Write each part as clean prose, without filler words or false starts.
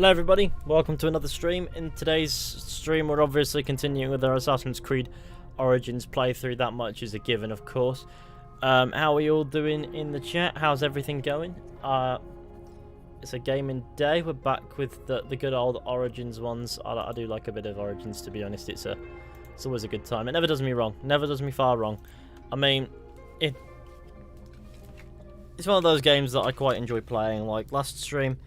Hello everybody, welcome to another stream. In today's stream we're obviously continuing with our Assassin's Creed Origins playthrough. That much is a given, of course. How are you all doing in the chat? How's everything going? It's a gaming day. We're back with the good old Origins ones. I do like a bit of Origins, to be honest. It's always a good time. It never does me wrong. Never does me far wrong. I mean, it's one of those games that I quite enjoy playing. Like last stream,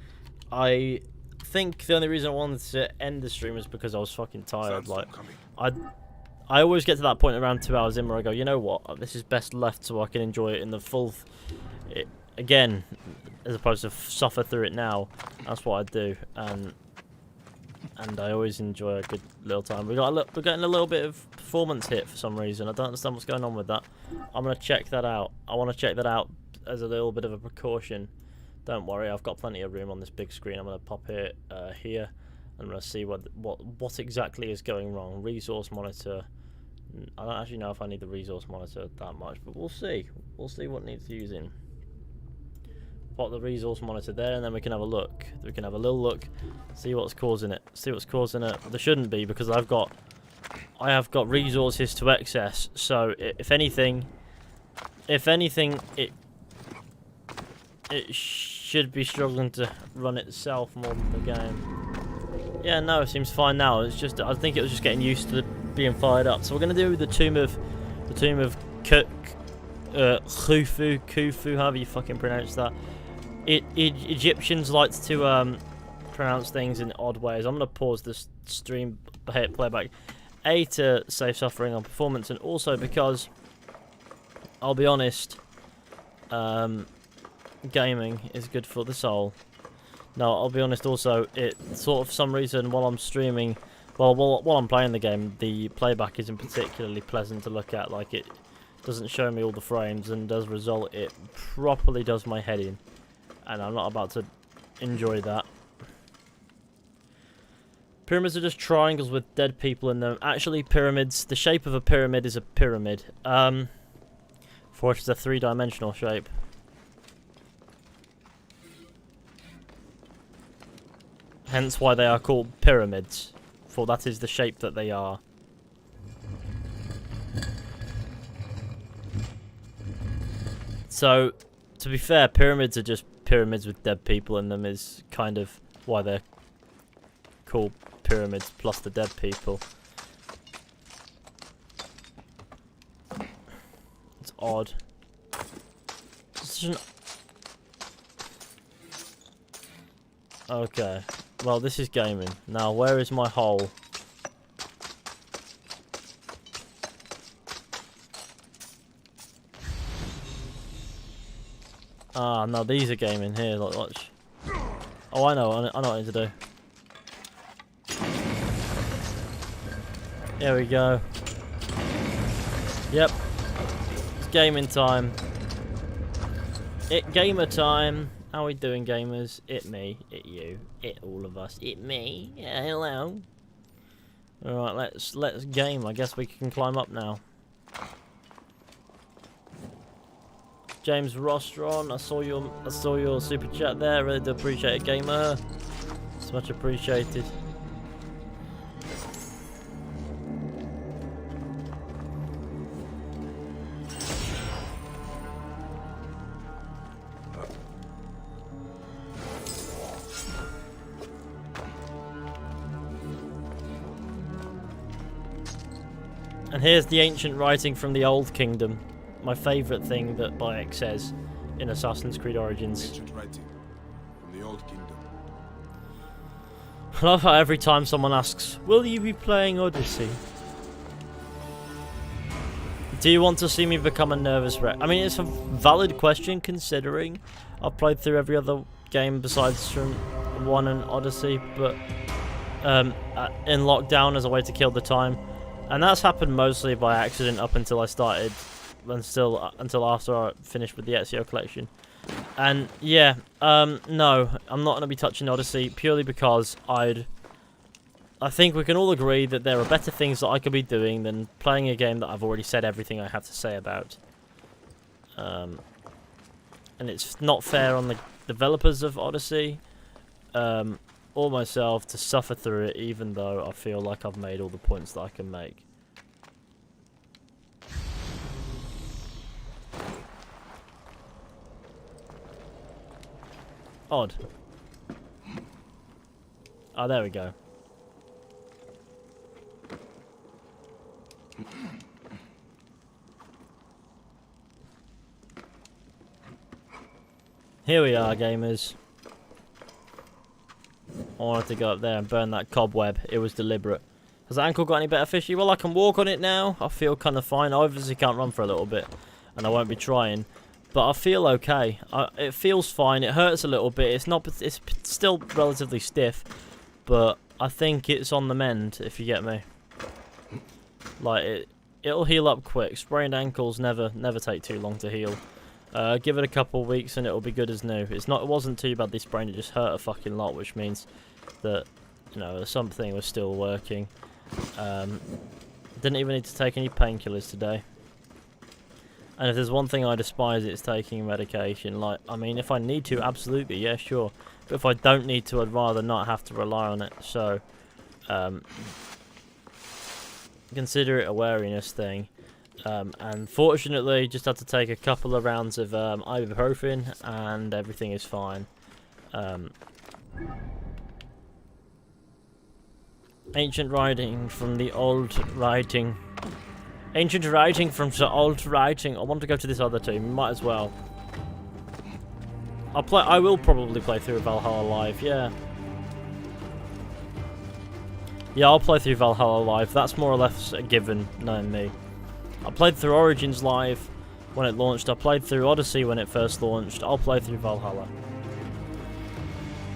I think the only reason I wanted to end the stream was because I was fucking tired. Like, I always get to that point around 2 hours in where I go, you know what, this is best left so I can enjoy it in the full, again, as opposed to suffer through it now. That's what I do, and I always enjoy a good little time. We're getting a little bit of performance hit for some reason. I don't understand what's going on with that. I'm gonna check that out. I want to check that out as a little bit of a precaution. Don't worry, I've got plenty of room on this big screen. I'm going to pop it here. I'm going to see what exactly is going wrong. Resource monitor. I don't actually know if I need the resource monitor that much, but we'll see. We'll see what needs using. Pop the resource monitor there, and then we can have a look. We can have a little look, see what's causing it. See what's causing it. There shouldn't be, because I have got resources to excess. So if anything, it should be struggling to run itself more than the game. Yeah, no, it seems fine now. It's just, I think it was just getting used to being fired up. So we're gonna do the tomb of Khufu, however you fucking pronounce that. Egyptians like to pronounce things in odd ways. I'm gonna pause this stream playback, A, to save suffering on performance, and also because I'll be honest, gaming is good for the soul. No, I'll be honest also, it sort of, for some reason, while I'm streaming, while I'm playing the game, the playback isn't particularly pleasant to look at. Like, it doesn't show me all the frames, and as a result it properly does my head in, and I'm not about to enjoy that. Pyramids are just triangles with dead people in them. Actually, pyramids, the shape of a pyramid is a pyramid, for it's a three-dimensional shape. Hence why they are called pyramids, for that is the shape that they are. So, to be fair, pyramids are just pyramids with dead people in them, is kind of why they're called pyramids, plus the dead people. It's odd. Okay. Well, this is gaming. Now, where is my hole? Ah, no, these are gaming here. Look, watch. Oh, I know what I need to do. There we go. Yep. It's gaming time. Gamer time. How are we doing, gamers? It me, it you, it all of us, it me. Yeah, hello. Alright, let's game. I guess we can climb up now. James Rostron, I saw your super chat there. Really do appreciate it, gamer. It's much appreciated. And here's the ancient writing from the Old Kingdom. My favourite thing that Bayek says in Assassin's Creed Origins. Ancient writing from the Old Kingdom. I love how every time someone asks, will you be playing Odyssey? Do you want to see me become a nervous wreck? I mean, it's a valid question considering I've played through every other game besides from 1 and Odyssey, but in lockdown as a way to kill the time. And that's happened mostly by accident up until I started, until after I finished with the Ezio collection. And yeah, no, I'm not going to be touching Odyssey purely because I think we can all agree that there are better things that I could be doing than playing a game that I've already said everything I have to say about. And it's not fair on the developers of Odyssey. or myself to suffer through it, even though I feel like I've made all the points that I can make. Odd. Oh, there we go. Here we are, gamers. I wanted to go up there and burn that cobweb. It was deliberate. Has the ankle got any better, Fishy? Well, I can walk on it now. I feel kind of fine. I obviously can't run for a little bit, and I won't be trying. But I feel okay. It feels fine. It hurts a little bit. It's not. It's still relatively stiff, but I think it's on the mend. If you get me. Like it'll heal up quick. Sprained ankles never take too long to heal. Give it a couple of weeks and it'll be good as new. It wasn't too badly sprained, it just hurt a fucking lot, which means that, you know, something was still working. Didn't even need to take any painkillers today. And if there's one thing I despise, it's taking medication. Like, I mean, if I need to, absolutely, yeah, sure. But if I don't need to, I'd rather not have to rely on it. So, consider it a wariness thing. And fortunately, just had to take a couple of rounds of ibuprofen, and everything is fine. Ancient writing from the old writing. Ancient writing from the old writing. I want to go to this other team. Might as well. I will probably play through Valhalla Live. Yeah. Yeah, I'll play through Valhalla Live. That's more or less a given, knowing me. I played through Origins Live when it launched. I played through Odyssey when it first launched. I'll play through Valhalla.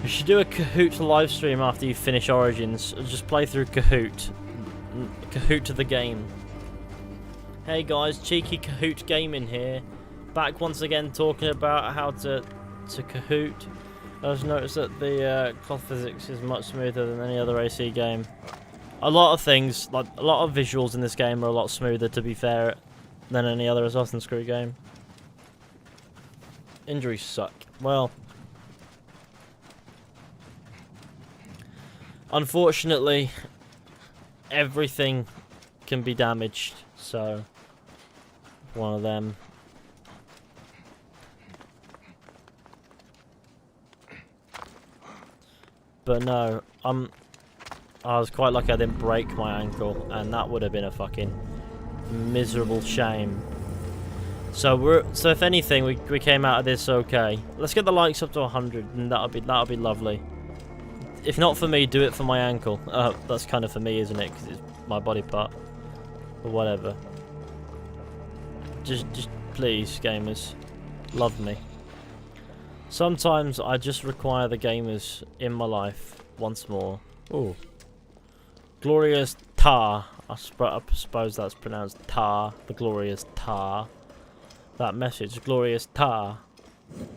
You should do a Kahoot live stream after you finish Origins. Just play through Kahoot. Kahoot to the game. Hey guys, cheeky Kahoot gaming here. Back once again talking about how to Kahoot. I just noticed that the cloth physics is much smoother than any other AC game. A lot of things, like a lot of visuals in this game are a lot smoother, to be fair, than any other Assassin's Creed game. Injuries suck. Well, unfortunately, everything can be damaged, so one of them. But no, I was quite lucky I didn't break my ankle, and that would have been a fucking miserable shame. So if anything, we came out of this okay. Let's get the likes up to 100, and that'll be lovely. If not for me, do it for my ankle. That's kind of for me, isn't it? Because it's my body part. But whatever. Just please, gamers, love me. Sometimes I just require the gamers in my life once more. Ooh. Glorious Tar. I suppose that's pronounced Tar. The glorious Tar. That message. Glorious Tar.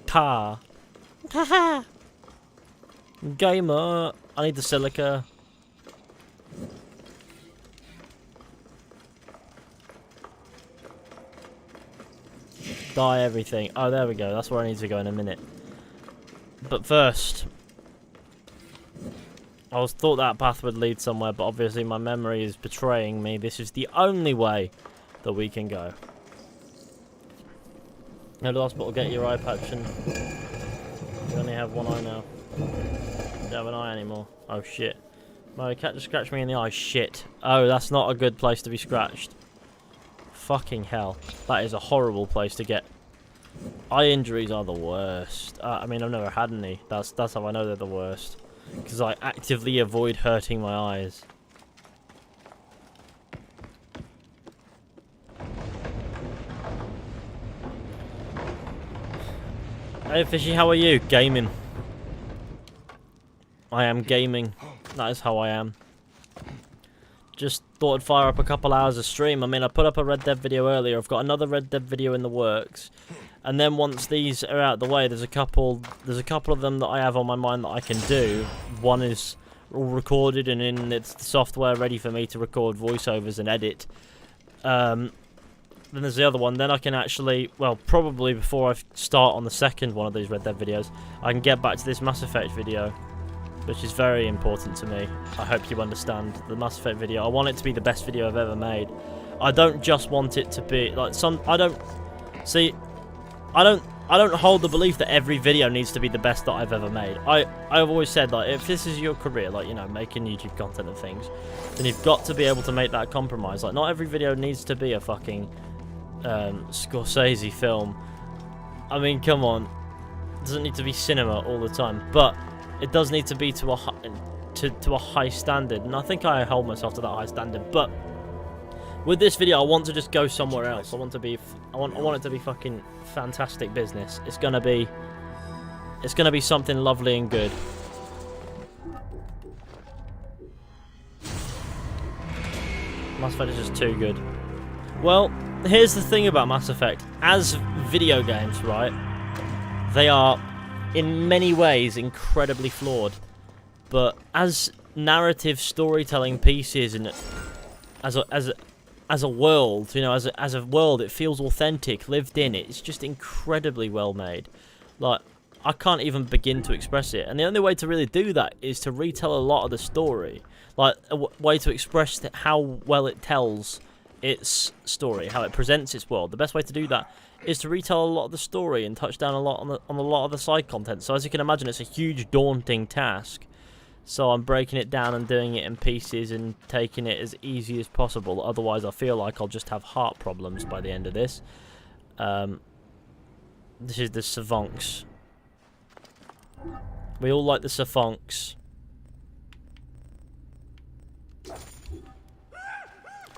Tar. Haha. Gamer. I need the silica. Die everything. Oh, there we go. That's where I need to go in a minute. But first, I thought that path would lead somewhere, but obviously my memory is betraying me. This is the only way that we can go. Go to the hospital, get your eye patch, and you only have one eye now. You don't have an eye anymore. Oh shit. My cat just scratched me in the eye. Shit. Oh, that's not a good place to be scratched. Fucking hell. That is a horrible place to get. Eye injuries are the worst. I mean, I've never had any. That's how I know they're the worst. Because I actively avoid hurting my eyes. Hey Fishy, how are you? Gaming. I am gaming. That is how I am. Just thought I'd fire up a couple hours of stream. I mean, I put up a Red Dead video earlier. I've got another Red Dead video in the works. And then once these are out of the way, there's a couple of them that I have on my mind that I can do. One is all recorded and in its software ready for me to record voiceovers and edit. Then there's the other one. Then I can actually, well, probably before I start on the second one of these Red Dead videos, I can get back to this Mass Effect video. which is very important to me. I hope you understand. The Mass Effect video, I want it to be the best video I've ever made. I don't just want it to be like I don't hold the belief that every video needs to be the best that I've ever made. I've always said, like, if this is your career, like, you know, making YouTube content and things, then you've got to be able to make that compromise. Like, not every video needs to be a fucking Scorsese film. I mean, come on. It doesn't need to be cinema all the time, but it does need to be to a high standard, and I think I hold myself to that high standard. But with this video, I want to just go somewhere else. I want it to be fucking fantastic business. It's gonna be something lovely and good. Mass Effect is just too good. Well, here's the thing about Mass Effect. As video games, right, they are in many ways incredibly flawed, but as narrative storytelling pieces and as a world, you know, as a world, it feels authentic, lived in. It's just incredibly well made. Like, I can't even begin to express it. And the only way to really do that is to retell a lot of the story. Like, a way to express how well it tells its story, how it presents its world. The best way to do that is to retell a lot of the story and touch down a lot on a lot of the side content. So as you can imagine, it's a huge, daunting task. So I'm breaking it down and doing it in pieces and taking it as easy as possible. Otherwise, I feel like I'll just have heart problems by the end of this. This is the Savonks. We all like the Savonks.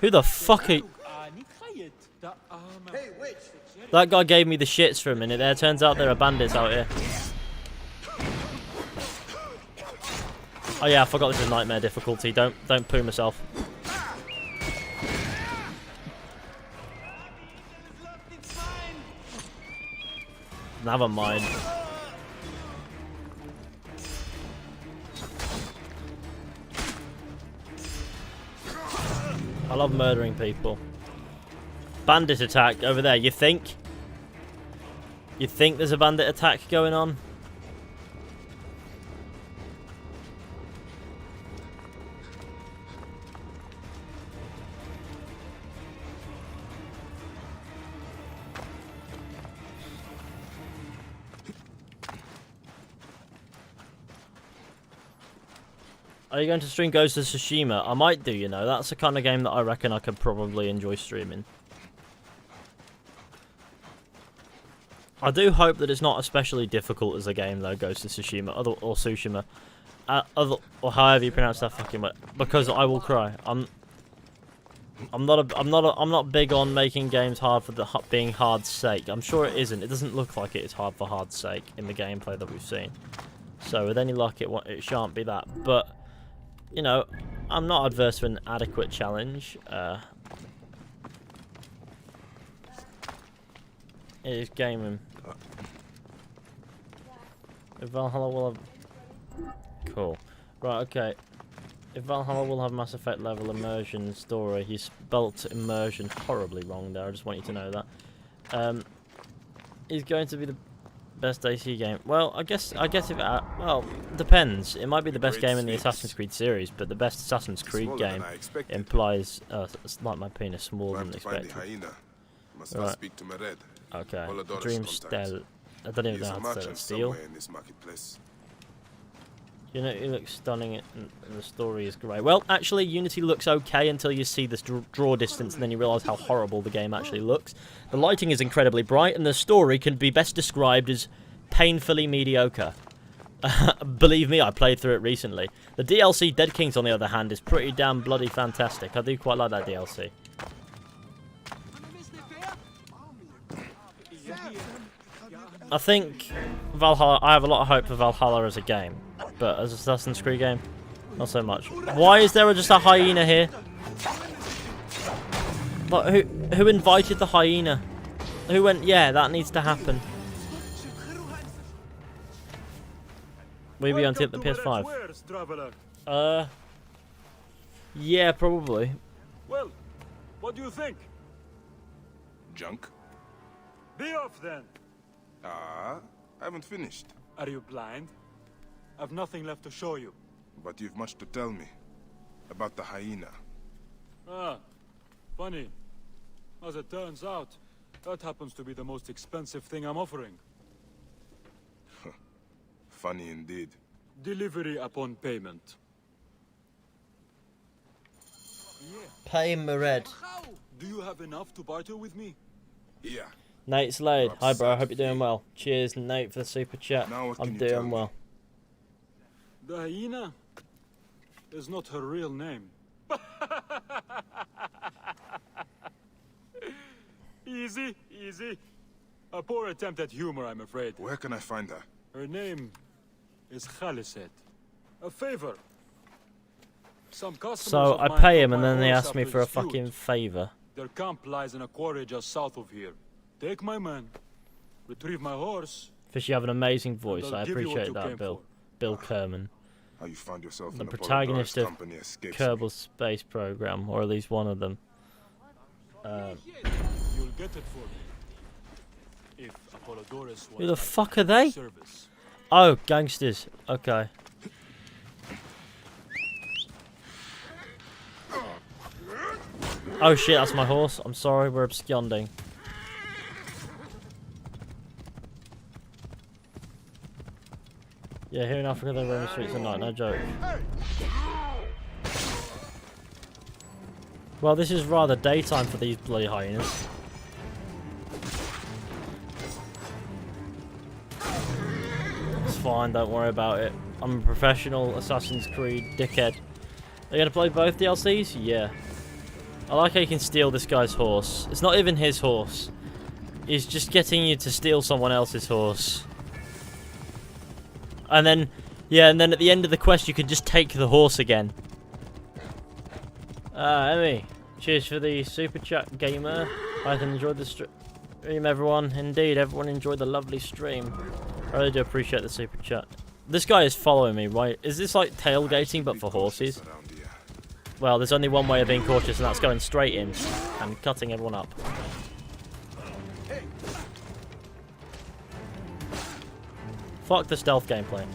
Who the fuck are you? That guy gave me the shits for a minute there. Turns out there are bandits out here. Oh yeah, I forgot this is nightmare difficulty. Don't poo myself. Never mind. I love murdering people. Bandit attack over there. You think? You think there's a bandit attack going on? Are you going to stream Ghost of Tsushima? I might do, you know. That's the kind of game that I reckon I could probably enjoy streaming. I do hope that it's not especially difficult as a game, though, Ghost of Tsushima, or Tsushima, or however you pronounce that fucking word, because I will cry. I'm not big on making games hard for the being hard's sake. I'm sure it isn't. It doesn't look like it is hard for hard's sake in the gameplay that we've seen. So with any luck, it shan't be that. But you know, I'm not adverse to an adequate challenge. It is gaming. If Valhalla will have... Cool. Right, okay. If Valhalla will have Mass Effect level immersion story, he spelt immersion horribly wrong there, I just want you to know that. Is going to be the best AC game. Well, I guess if it... well, depends. It might be the best game in the Assassin's Creed series, but the best Assassin's Creed game implies... it's like my penis, smaller than expected. Right. Okay. Dream Stell. I don't even know how to say that. Steel. You know, it looks stunning and the story is great. Well, actually, Unity looks okay until you see this draw distance and then you realise how horrible the game actually looks. The lighting is incredibly bright and the story can be best described as painfully mediocre. Believe me, I played through it recently. The DLC Dead Kings, on the other hand, is pretty damn bloody fantastic. I do quite like that DLC. I think Valhalla... I have a lot of hope for Valhalla as a game, but as an Assassin's Creed game, not so much. Why is there just a hyena here? Like, who invited the hyena? Who went, yeah, that needs to happen? Will you be on the PS5? Yeah, probably. Well, what do you think? Junk? Be off then. I haven't finished. Are you blind? I've nothing left to show you. But you've much to tell me. About the hyena. Ah, funny. As it turns out, that happens to be the most expensive thing I'm offering. Funny indeed. Delivery upon payment. Pay Mered. Do you have enough to barter with me? Yeah. Nate Slade. Hi, bro. I hope you're doing well. Cheers, Nate, for the super chat. Now what I'm can you tell doing me? well. The hyena is not her real name. Easy, easy. A poor attempt at humor, I'm afraid. Where can I find her? Her name is Khaliset. A favor. Some customers So of I mine pay took him, and my then they horse ask me after for a dispute. fucking favour. Their camp lies in a quarry just south of here. Take my man, retrieve my horse. Fish, you have an amazing voice. They'll I give you what appreciate you that, came Bill. for. Bill Kerman, How you found yourself the in protagonist of company escapes me. Kerbal Space Program, or at least one of them. You'll get it for me. If Apollodorus was Who the at fuck my are they? service. Oh, gangsters. Okay. Oh shit, that's my horse. I'm sorry, we're absconding. Yeah, here in Africa they roam the streets at night, no joke. Well, this is rather daytime for these bloody hyenas. It's fine, don't worry about it. I'm a professional Assassin's Creed dickhead. Are you gonna play both DLCs? Yeah. I like how you can steal this guy's horse. It's not even his horse. He's just getting you to steal someone else's horse. And then, yeah, and then at the end of the quest you could just take the horse again. Emmy, cheers for the super chat, gamer. I enjoyed the stream, everyone. Indeed, everyone enjoyed the lovely stream. I really do appreciate the super chat. This guy is following me, right? Is this like tailgating but for horses? Well, there's only one way of being cautious, and that's going straight in and cutting everyone up. Fuck the stealth gameplay.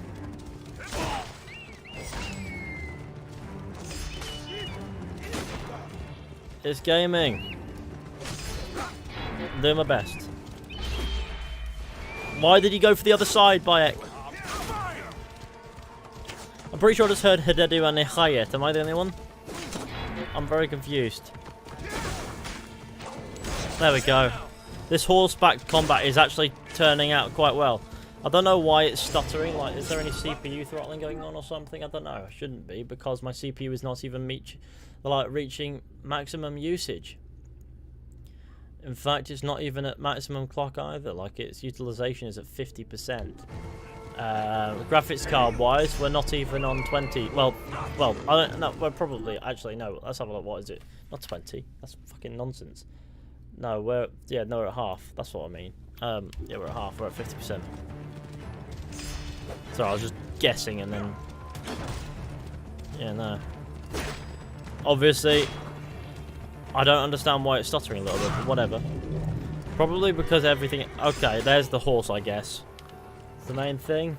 It's gaming. I'm doing my best. Why did he go for the other side, Bayek? I'm pretty sure I just heard Hadedu and Nihayet. Am I the only one? I'm very confused. There we go. This horseback combat is actually turning out quite well. I don't know why it's stuttering. Like, is there any CPU throttling going on or something? I don't know. It shouldn't be, because my CPU is not even reaching maximum usage. In fact, it's not even at maximum clock either. Like, its utilization is at 50%. Graphics card wise, we're not even on 20. Well, I don't know. We're probably actually no. Let's have a look. What is it? Not 20. That's fucking nonsense. No, we're we're at half. That's what I mean. Yeah, we're at half. We're at 50%. So I was just guessing, and then yeah, no. Obviously, I don't understand why it's stuttering a little bit, but whatever. Probably because everything. Okay, there's the horse, I guess. The main thing.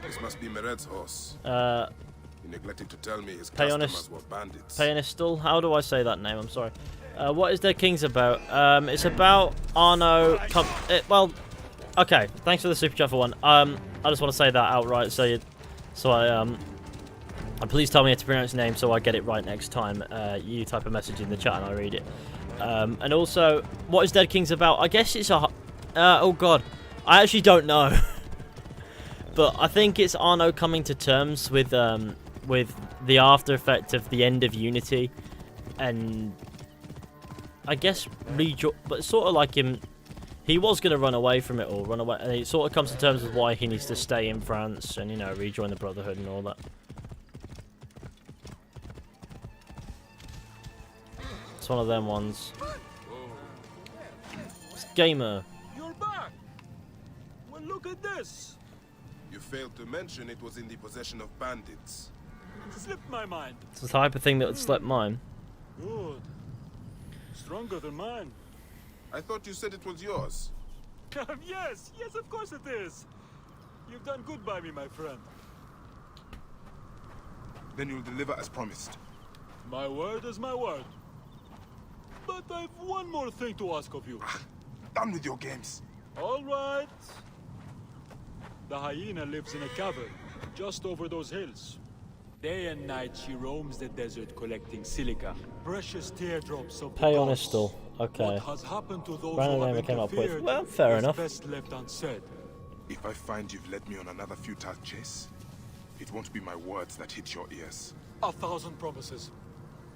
This must be Mered's horse. He neglected to tell me his customers were bandits. Payonistal? How do I say that name? I'm sorry. What is Dead Kings about? It's about Arno. Well, okay. Thanks for the super chat for one. I just want to say that outright, and please tell me how to pronounce your name so I get it right next time. You type a message in the chat and I read it. And also, what is Dead Kings about? I guess it's a. Oh god, I actually don't know. But I think it's Arno coming to terms with the after effect of the end of Unity, and I guess but sort of like him. He was going to run away from it all, and he sort of comes to terms with why he needs to stay in France and, you know, rejoin the Brotherhood and all that. It's one of them ones. It's gamer. You're back. Well, look at this. You failed to mention it was in the possession of bandits. It slipped my mind. It's the type of thing that would slip mine. Good. Stronger than mine. I thought you said it was yours. Yes, of course it is. You've done good by me, my friend. Then you'll deliver as promised. My word is my word. But I've one more thing to ask of you. Done with your games. All right. The hyena lives in a cavern, just over those hills. Day and night she roams the desert collecting silica, precious teardrops of the Pay gods. honest still. Okay. What has happened to those Random who name I have came up with. interfered Well, fair is enough. best left unsaid. If I find you've led me on another futile chase, it won't be my words that hit your ears. 1,000 promises.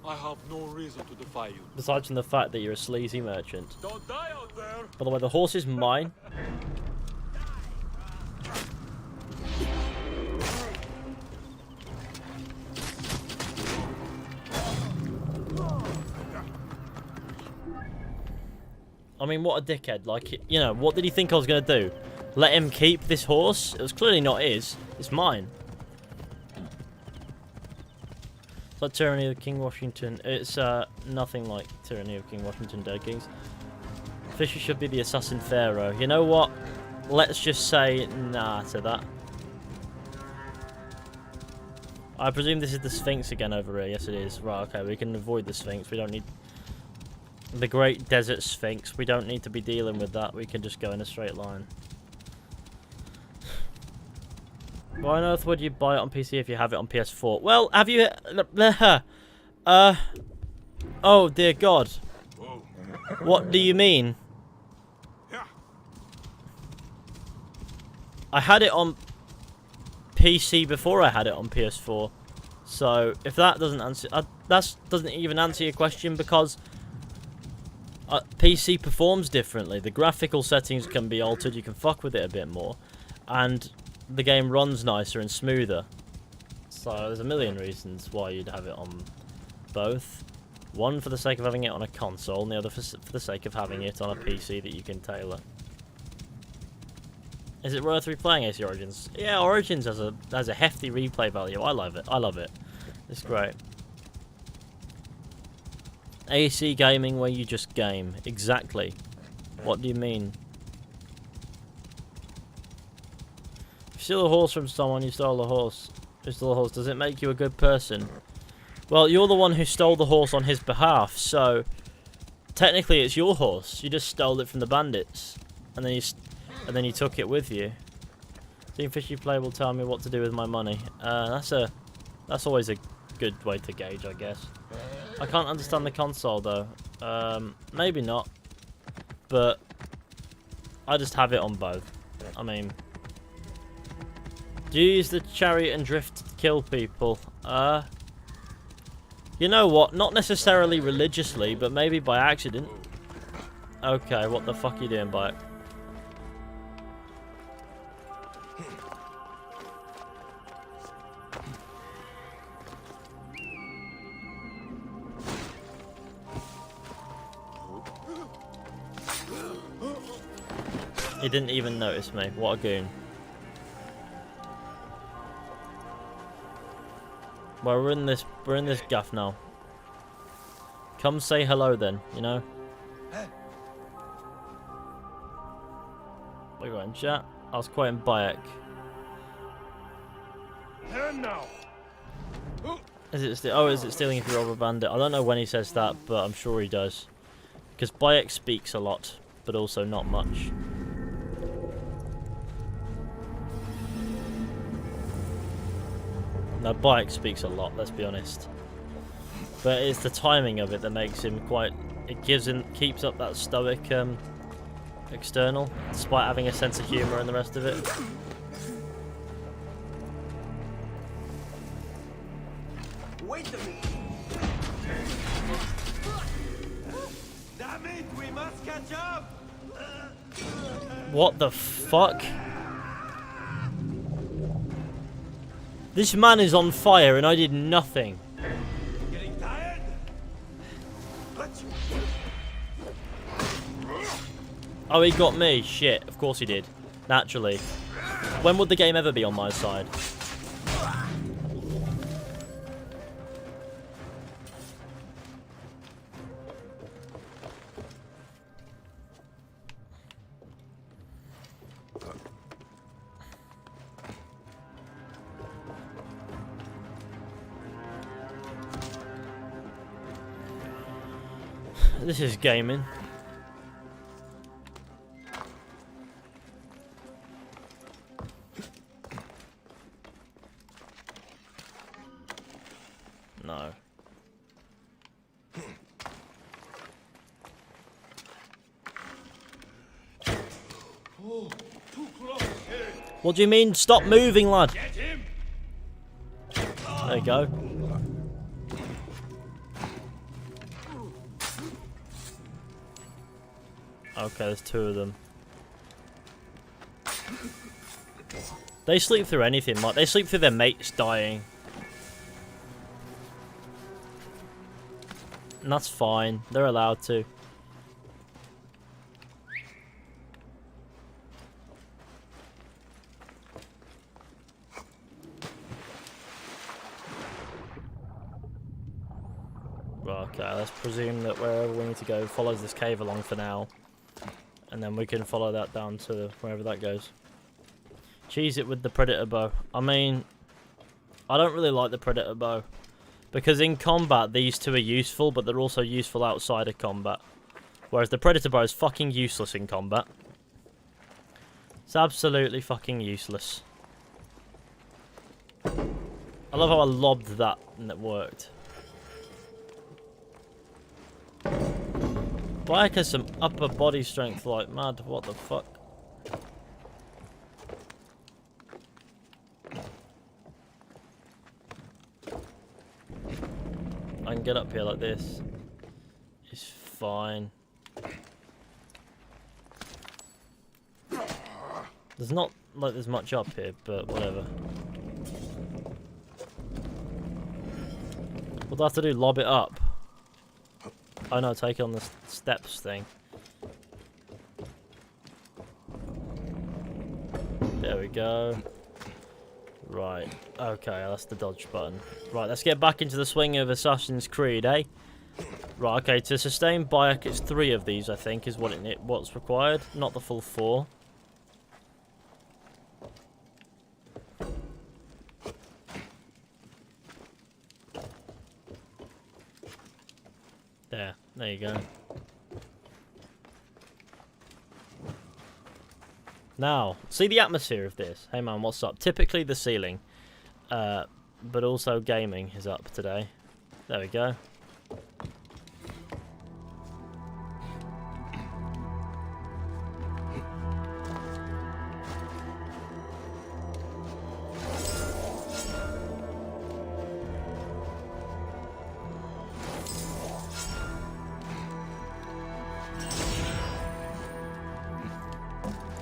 I have no reason to defy you. Besides from the fact that you're a sleazy merchant. Don't die out there! By the way, the horse is mine. I mean, what a dickhead. Like, you know, what did he think I was going to do? Let him keep this horse? It was clearly not his. It's mine. It's like Tyranny of King Washington. It's nothing like Tyranny of King Washington, Dead Kings. Fisher should be the assassin pharaoh. You know what? Let's just say nah to that. I presume this is the Sphinx again over here. Yes, it is. Right, okay, we can avoid the Sphinx. We don't need... The Great Desert Sphinx. We don't need to be dealing with that. We can just go in a straight line. Why on earth would you buy it on PC if you have it on PS4? Well, have you... Oh, dear God. Whoa. What do you mean? Yeah. I had it on PC before I had it on PS4. So, if that doesn't answer... that doesn't even answer your question because... PC performs differently. The graphical settings can be altered. You can fuck with it a bit more. And the game runs nicer and smoother. So there's a million reasons why you'd have it on both. One for the sake of having it on a console, and the other for the sake of having it on a PC that you can tailor. Is it worth replaying AC Origins? Yeah, Origins has a hefty replay value. I love it. I love it. It's great. AC gaming where you just game. Exactly. What do you mean? If you steal a horse from someone, you stole the horse. You stole the horse. Does it make you a good person? Well, you're the one who stole the horse on his behalf, so technically it's your horse. You just stole it from the bandits, and then you took it with you. Team Fish you play will tell me what to do with my money. That's always a good way to gauge, I guess. I can't understand the console though. Maybe not, but I just have it on both. I mean, do you use the chariot and drift to kill people? You know what? Not necessarily religiously, but maybe by accident. Okay, what the fuck are you doing, bike? He didn't even notice me. What a goon. Well, we're in this gaff now. Come say hello then, you know? We got in chat. I was quoting Bayek. Is it stealing if you rob a bandit? I don't know when he says that, but I'm sure he does. Because Bayek speaks a lot, but also not much. No, Bayek speaks a lot, let's be honest. But it's the timing of it that makes him quite... It keeps up that stoic external, despite having a sense of humour and the rest of it. Wait a minute. Damn it, we must catch up. What the fuck? This man is on fire and I did nothing. Getting tired? Oh, he got me. Shit. Of course he did. Naturally. When would the game ever be on my side? This is gaming. No. What do you mean? Stop moving, lad. There you go. Okay, there's two of them. They sleep through anything, like they sleep through their mates dying. And that's fine. They're allowed to. Okay, let's presume that wherever we need to go follows this cave along for now. And then we can follow that down to wherever that goes. Cheese it with the Predator bow. I mean, I don't really like the Predator bow. Because in combat, these two are useful, but they're also useful outside of combat. Whereas the Predator bow is fucking useless in combat. It's absolutely fucking useless. I love how I lobbed that and it worked. Black has some upper body strength like mad. What the fuck? I can get up here like this. It's fine. There's not like there's much up here, but whatever. What do I have to do? Lob it up? Oh no, take it on the steps thing. There we go. Right, okay, that's the dodge button. Right, let's get back into the swing of Assassin's Creed, eh? Right, okay, to sustain Bayek, it's 3 of these, I think, is what's required, not the full 4. There you go. Now, see the atmosphere of this. Hey man, what's up? Typically the ceiling, but also gaming is up today. There we go.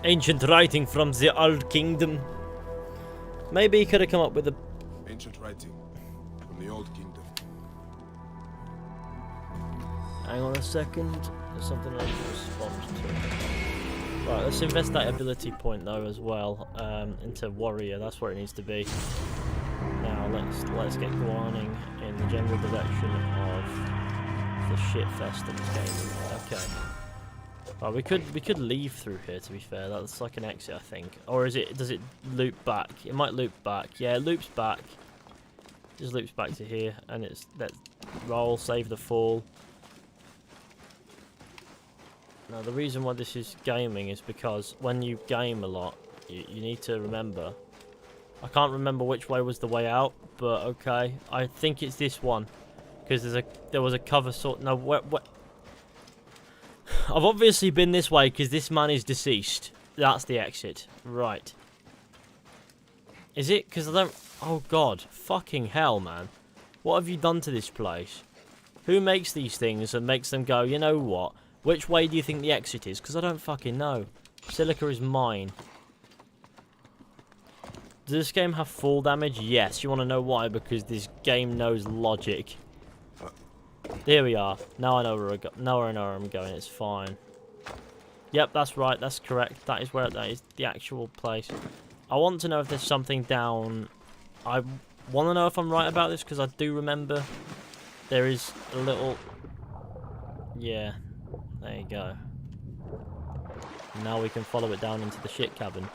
Ancient writing from the Old Kingdom. Maybe he could have come up with a... Ancient writing from the Old Kingdom. Hang on a second. There's something I need to respond to. Right, let's invest that ability point though as well into warrior. That's where it needs to be. Now let's get going in the general direction of the shitfest that is gaming. Okay. Right, we could leave through here, to be fair. That's like an exit, I think. Or does it loop back? It might loop back. Yeah, it loops back. It just loops back to here, and it's that roll, save the fall. Now, the reason why this is gaming is because when you game a lot, you need to remember. I can't remember which way was the way out, but okay. I think it's this one, because there was a cover sort. No, what? I've obviously been this way because this man is deceased. That's the exit. Right. Is it? Because I don't... Oh, God. Fucking hell, man. What have you done to this place? Who makes these things and makes them go, you know what? Which way do you think the exit is? Because I don't fucking know. Silica is mine. Does this game have fall damage? Yes. You want to know why? Because this game knows logic. Here we are. Now I know where I'm going. It's fine. Yep, that's right. That's correct. That is the actual place. I want to know if there's something down. I want to know if I'm right about this because I do remember there is a little. Yeah, there you go. Now we can follow it down into the shit cabin.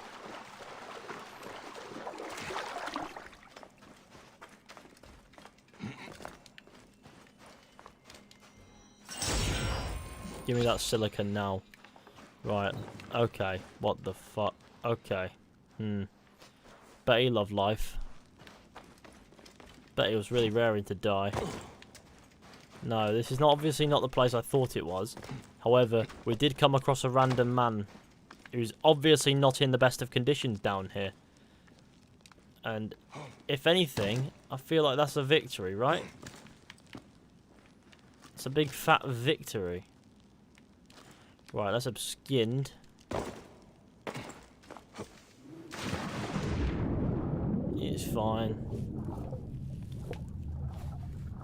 Give me that silicon now. Right. Okay. What the fuck? Okay. Bet he loved life. Bet he was really raring to die. No, this is obviously not the place I thought it was. However, we did come across a random man who's obviously not in the best of conditions down here. And if anything, I feel like that's a victory, right? It's a big fat victory. Right, let's have skinned. It's fine.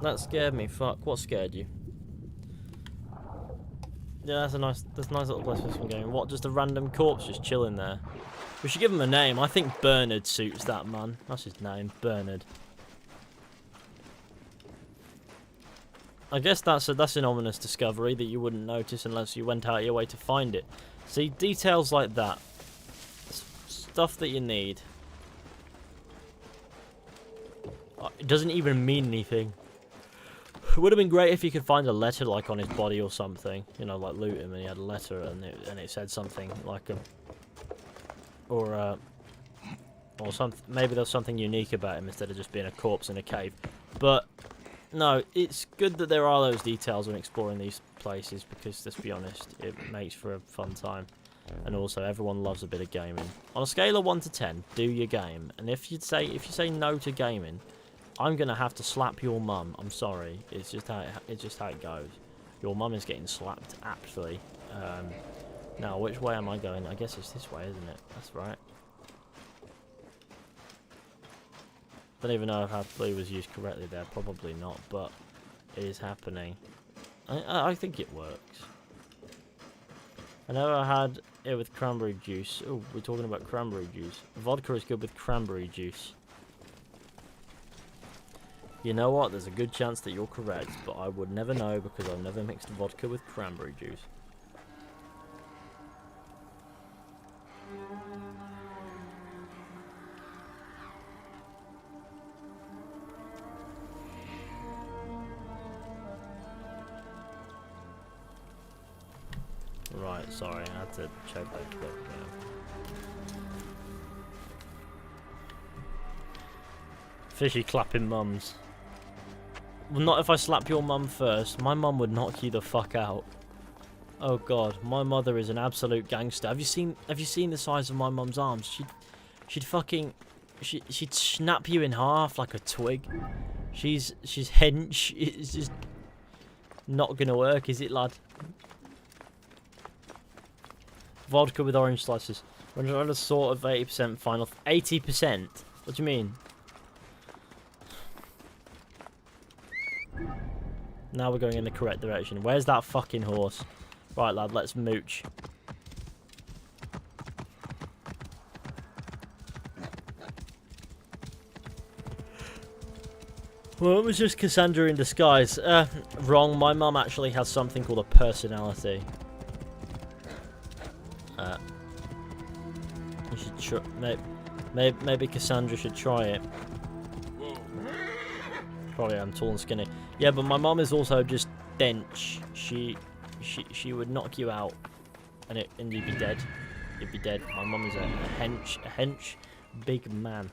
That scared me. Fuck. What scared you? Yeah, that's a nice little place for this one going. What? Just a random corpse just chilling there. We should give him a name. I think Bernard suits that man. That's his name, Bernard. I guess that's an ominous discovery that you wouldn't notice unless you went out of your way to find it. See, details like that. Stuff that you need. It doesn't even mean anything. It would have been great if you could find a letter like on his body or something. You know, like loot him and he had a letter and it said something like or something. Maybe there's something unique about him instead of just being a corpse in a cave. But no, it's good that there are those details when exploring these places because, let's be honest, it makes for a fun time. And also, everyone loves a bit of gaming. On a scale of 1 to 10, do your game. And if you say no to gaming, I'm gonna have to slap your mum. I'm sorry. It's just how it goes. Your mum is getting slapped aptly. Now, which way am I going? I guess it's this way, isn't it? That's right. Don't even know if our blue was used correctly there. Probably not, but it is happening. I think it works. I never had it with cranberry juice. Oh, we're talking about cranberry juice. Vodka is good with cranberry juice. You know what? There's a good chance that you're correct, but I would never know because I've never mixed vodka with cranberry juice. Right, sorry, I had to check that clip. Fishy clapping mums. Well, not if I slap your mum first. My mum would knock you the fuck out. Oh god, my mother is an absolute gangster. Have you seen the size of my mum's arms? She'd snap you in half like a twig. She's hench. It's just not gonna work, is it, lad? Vodka with orange slices. We're trying to sort of 80% final. 80%? What do you mean? Now we're going in the correct direction. Where's that fucking horse? Right, lad, let's mooch. Well, it was just Cassandra in disguise. Wrong. My mum actually has something called a personality. You should maybe Cassandra should try it. Probably I'm tall and skinny. Yeah, but my mum is also just dense. She would knock you out, and you'd be dead. You'd be dead. My mum is a hench, big man.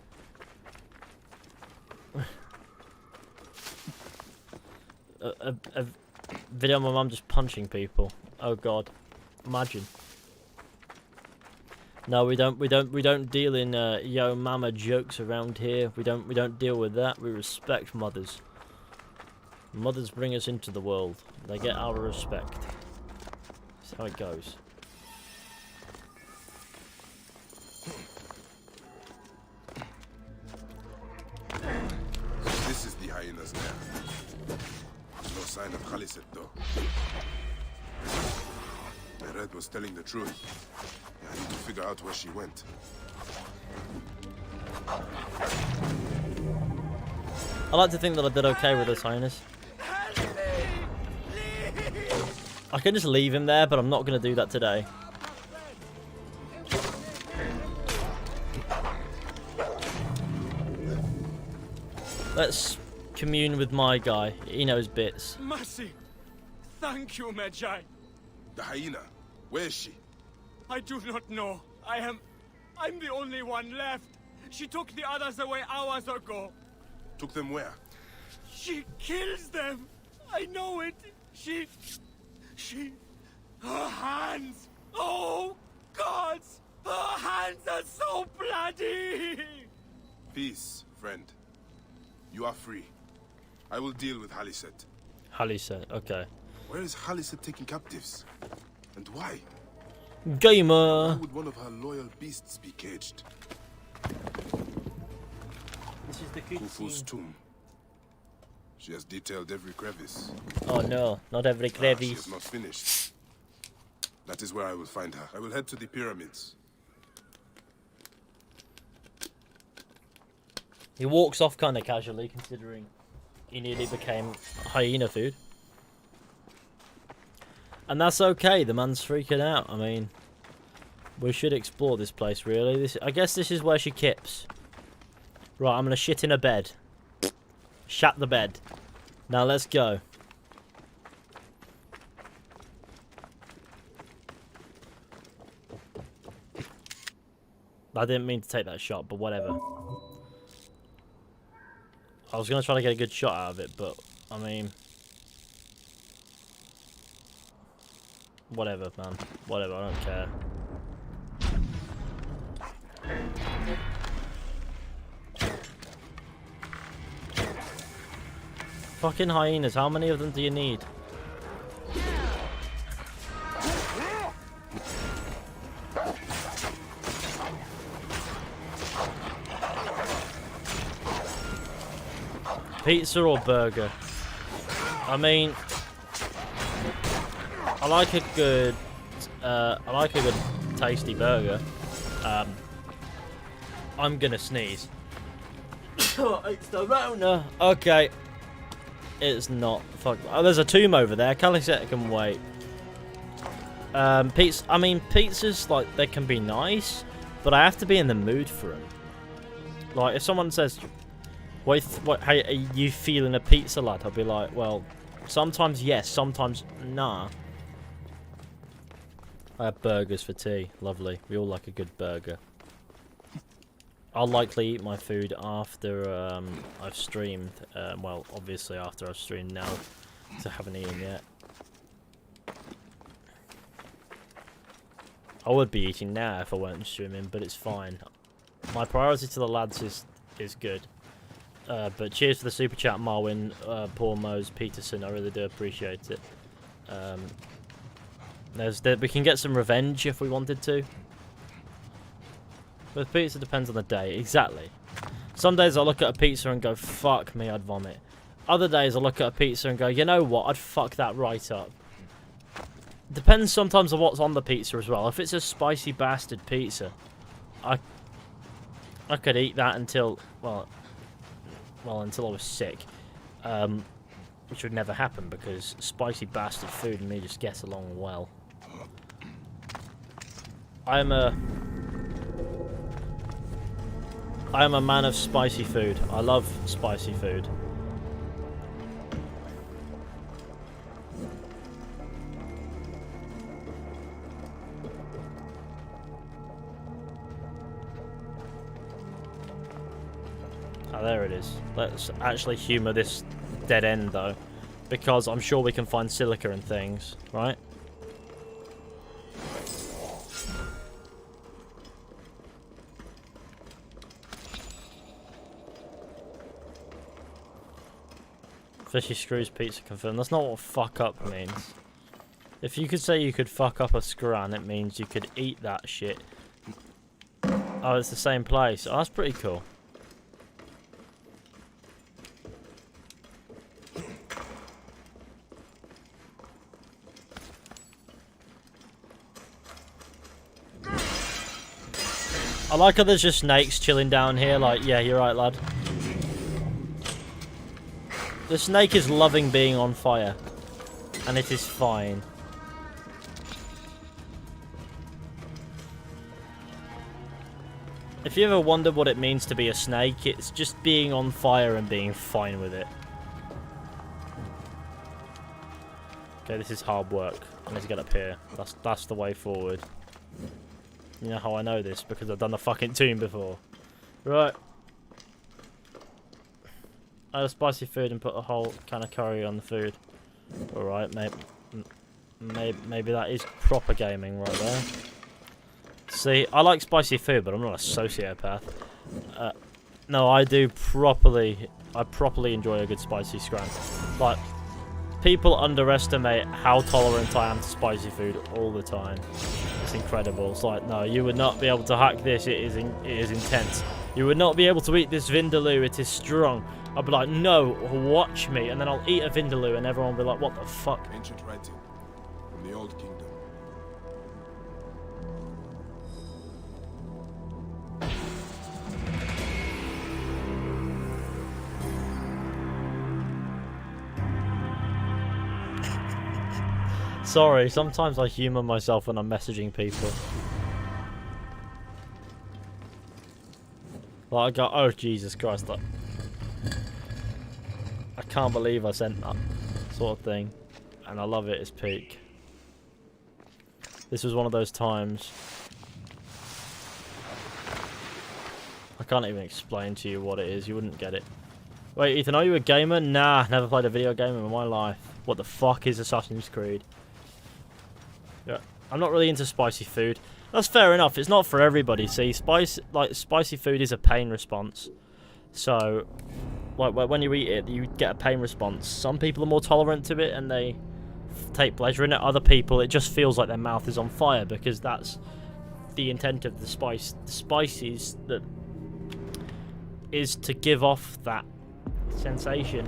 a video of my mum just punching people. Oh god, imagine. No, we don't deal in yo mama jokes around here. We don't deal with that. We respect mothers. Mothers bring us into the world. They get our respect. That's how it goes. So this is the hyena's lair. No sign of Khaliset though. The red was telling the truth. I need to figure out where she went. I like to think that I did okay with this, Highness. I can just leave him there, but I'm not going to do that today. Let's commune with my guy. He knows bits. Mercy! Thank you, Magi! The hyena. Where is she? I do not know. I'm the only one left. She took the others away hours ago. Took them where? She kills them. I know it. Her hands. Oh, gods. Her hands are so bloody. Peace, friend. You are free. I will deal with Haliset. Haliset, okay. Where is Haliset taking captives? And why? Gamer! Why would one of her loyal beasts be caged? This is the Khufu's tomb. She has detailed every crevice. Oh no, not every She crevice. is not finished. That is where I will find her. I will head to the pyramids. He walks off kind of casually, considering he nearly became hyena food. And that's okay, the man's freaking out. I mean, we should explore this place, really. I guess this is where she kips. Right, I'm going to shit in a bed. Shat the bed. Now let's go. I didn't mean to take that shot, but whatever. I was going to try to get a good shot out of it, but, I mean... Whatever, man. Whatever, I don't care. Fucking hyenas, how many of them do you need? Pizza or burger? I mean, I like a good tasty burger. I'm gonna sneeze. It's the Rona. Okay. It's not. Fuck. Oh, there's a tomb over there. Calisette can wait. Pizza. I mean, pizzas, like, they can be nice, but I have to be in the mood for them. Like, if someone says, how are you feeling a pizza, lad? I'll be like, well, sometimes yes, sometimes nah. I have burgers for tea. Lovely. We all like a good burger. I'll likely eat my food after I've streamed. Well, obviously after I've streamed now, because I haven't eaten yet. I would be eating now if I weren't streaming, but it's fine. My priority to the lads is good. But cheers for the super chat, Marwin, Paul Mose, Peterson. I really do appreciate it. We can get some revenge if we wanted to. With pizza, depends on the day. Exactly. Some days I look at a pizza and go, fuck me, I'd vomit. Other days I look at a pizza and go, you know what, I'd fuck that right up. Depends sometimes on what's on the pizza as well. If it's a spicy bastard pizza, I could eat that until, well, until I was sick. Which would never happen because spicy bastard food and me just gets along well. I am a man of spicy food. I love spicy food. Oh, there it is. Let's actually humour this dead end, though. Because I'm sure we can find silica and things, right? Fishy screws pizza confirmed. That's not what fuck up means. If you could say you could fuck up a scran, it means you could eat that shit. Oh, it's the same place. Oh, that's pretty cool. I like how there's just snakes chilling down here, like, yeah, you're right, lad. The snake is loving being on fire. And it is fine. If you ever wondered what it means to be a snake, it's just being on fire and being fine with it. Okay, this is hard work. I need to get up here. That's the way forward. You know how I know this? Because I've done the fucking tomb before. Right. I had a spicy food and put a whole can of curry on the food. Alright, maybe that is proper gaming right there. See, I like spicy food, but I'm not a sociopath. No, I properly enjoy a good spicy scram. Like, people underestimate how tolerant I am to spicy food all the time. It's incredible. It's like, no, you would not be able to hack this. It is intense. You would not be able to eat this vindaloo. It is strong. I'll be like, no, watch me, and then I'll eat a vindaloo, and everyone will be like, what the fuck? Ancient writing from the Old Kingdom. Sorry, sometimes I humour myself when I'm messaging people. Like, I go, oh Jesus Christ, I can't believe I sent that sort of thing. And I love it, it's peak. This was one of those times. I can't even explain to you what it is, you wouldn't get it. Wait, Ethan, are you a gamer? Nah, never played a video game in my life. What the fuck is Assassin's Creed? Yeah, I'm not really into spicy food. That's fair enough. It's not for everybody. See, spicy food is a pain response. So, like when you eat it, you get a pain response. Some people are more tolerant to it and they take pleasure in it. Other people, it just feels like their mouth is on fire because that's the intent of the spice. The spices that is to give off that sensation.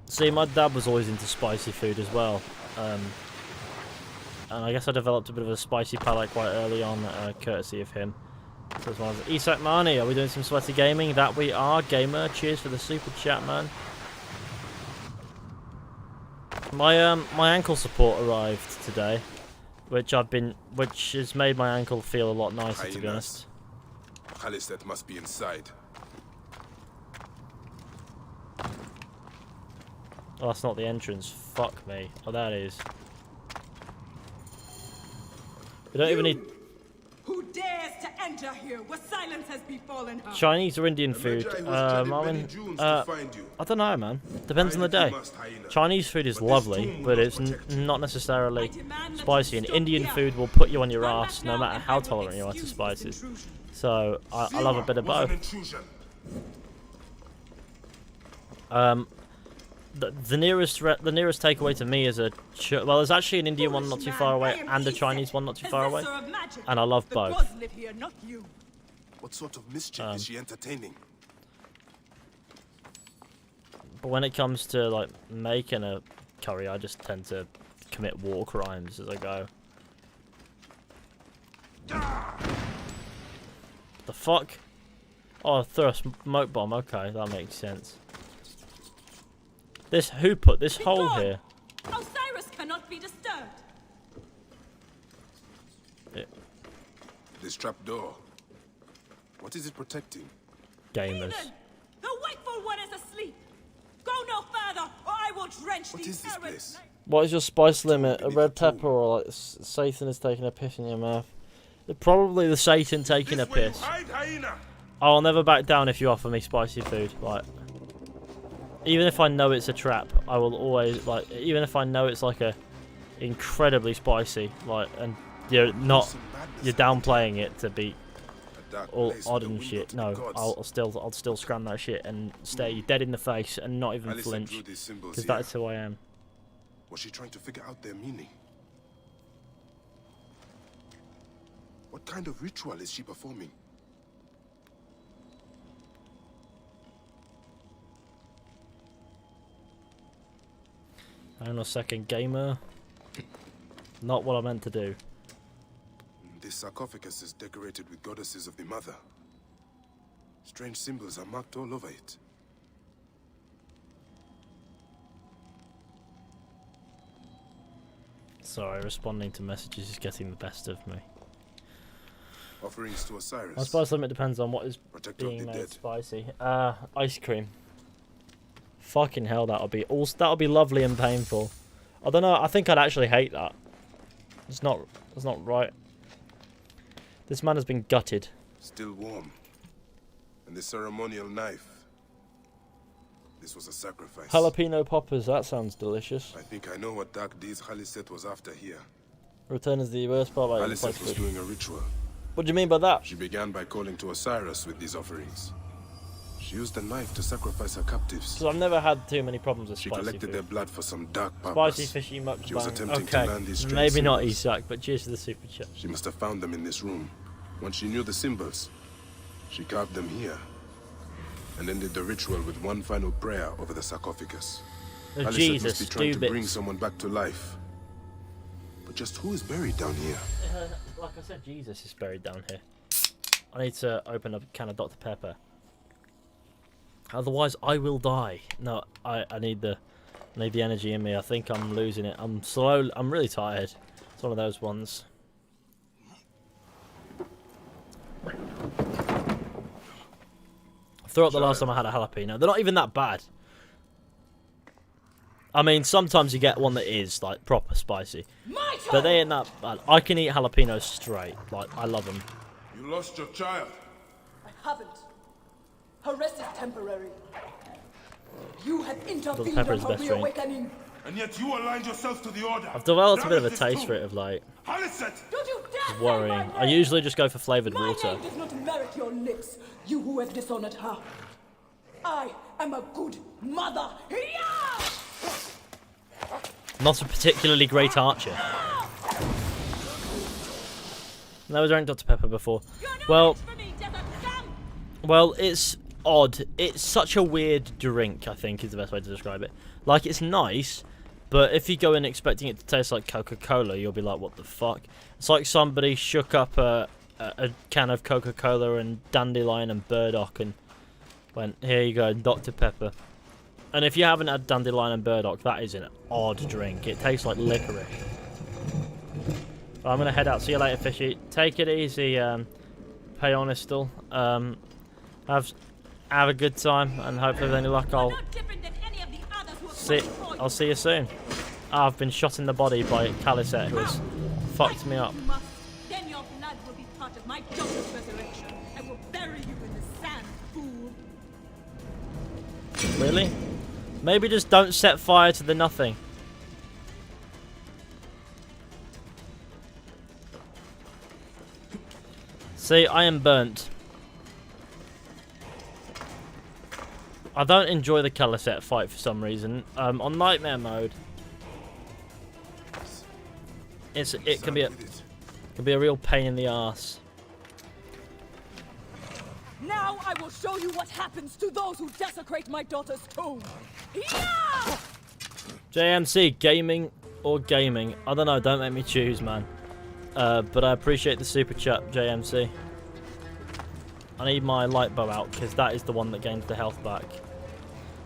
See, my dad was always into spicy food as well. And I guess I developed a bit of a spicy palate quite early on, courtesy of him. So as well as Isak Mani, are we doing some sweaty gaming? That we are, gamer. Cheers for the super chat, man. My ankle support arrived today, which has made my ankle feel a lot nicer, to be honest. Khalistet must be inside. Oh, that's not the entrance. Fuck me. Oh, that is. We don't even need Who dares to enter here where silence has befallen her? Chinese or Indian food. Marvin, I don't know, man. Depends on the day. Chinese food is lovely, but it's not necessarily spicy. And Indian food will put you on your ass no matter how tolerant you are to spices. So I love a bit of both. The nearest takeaway to me is well, there's actually an Indian one not too far away and a Chinese one not too far away, and I love both. What sort of mischief is she entertaining? But when it comes to like making a curry, I just tend to commit war crimes as I go. The fuck? Oh, throw a smoke bomb. Okay, that makes sense. Who put this hole here? Osiris cannot be disturbed. Yeah. This trapdoor. What is it protecting? Gamers. Ethan, the wakeful one is asleep. Go no further, or I will drench What is this place? What is your spice limit? A red pepper or like Satan is taking a piss in your mouth? Probably the Satan taking a piss. I'll never back down if you offer me spicy food. Like, even if I know it's a trap, I will always like. Even if I know it's like a incredibly spicy, like, and you're downplaying it to be all odd and shit. No, I'll still scram that shit and stare you dead in the face and not even flinch, because that is who I am. Was she trying to figure out their meaning? What kind of ritual is she performing? Hang on a second, gamer. Not what I meant to do. This sarcophagus is decorated with goddesses of the mother. Strange symbols are marked all over it. Sorry, responding to messages is getting the best of me. Offerings to Osiris. My spice limit depends on what is Protector being of the made dead. spicy. Ice cream. Fucking hell, that'll be lovely and painful. I don't know. I think I'd actually hate that. It's not right. This man has been gutted. Still warm. And the ceremonial knife. This was a sacrifice. Jalapeno poppers. That sounds delicious. I think I know what dark deeds Khaliset was after here. Return is the worst part. Khaliset was doing a ritual. What do you mean by that? She began by calling to Osiris with these offerings. She used the knife to sacrifice her captives. Because I've never had too many problems with She spicy collected food. their blood for some dark purpose. Spicy fishy mukbang. She was attempting okay, to learn these strange maybe not symbols. Isak, but cheers to the super chat. She must have found them in this room. Once she knew the symbols, she carved them here and ended the ritual with one final prayer over the sarcophagus. Oh, Khaliset Jesus, must be trying to stupid. bring someone back to life. But just who is buried down here? Like I said, Jesus is buried down here. I need to open up a can of Dr. Pepper. Otherwise, I will die. No, I need the energy in me. I think I'm losing it. I'm slow. I'm really tired. It's one of those ones. I threw up the last time I had a jalapeno. They're not even that bad. I mean, sometimes you get one that is like proper spicy, but they ain't that bad. I can eat jalapenos straight. Like, I love them. You lost your child. I haven't. Her rest is temporary. You have intervened pepper on is her best drink. reawakening. And yet you aligned yourself to the order. I've developed a bit of a Damage taste this for it of like Khaliset! Don't you dare say worrying. my I name. usually just go for flavoured My water. name does not merit your lips, you who have dishonored her. I am a good mother. Yeah! Not a particularly great archer. Never drank Dr. Pepper before. Well, it's odd. It's such a weird drink, I think, is the best way to describe it. Like, it's nice, but if you go in expecting it to taste like Coca-Cola, you'll be like, what the fuck? It's like somebody shook up a can of Coca-Cola and dandelion and burdock and went, here you go, Dr. Pepper. And if you haven't had dandelion and burdock, that is an odd drink. It tastes like licorice. I'm going to head out. See you later, Fishy. Take it easy, Payonistal. Have a good time, and hopefully with any luck I'll see you soon. I've been shot in the body by Khaliset, who has fucked me up. Then your blood will be part of my daughter's resurrection. I will bury you in the sand, fool. Really? Maybe just don't set fire to the nothing. See, I am burnt. I don't enjoy the Khaliset fight for some reason. On nightmare mode, it can be a real pain in the ass. Now I will show you what happens to those who desecrate my daughter's tomb. Yeah! JMC, gaming or gaming? I don't know. Don't make me choose, man. But I appreciate the super chat, JMC. I need my light bow out because that is the one that gains the health back.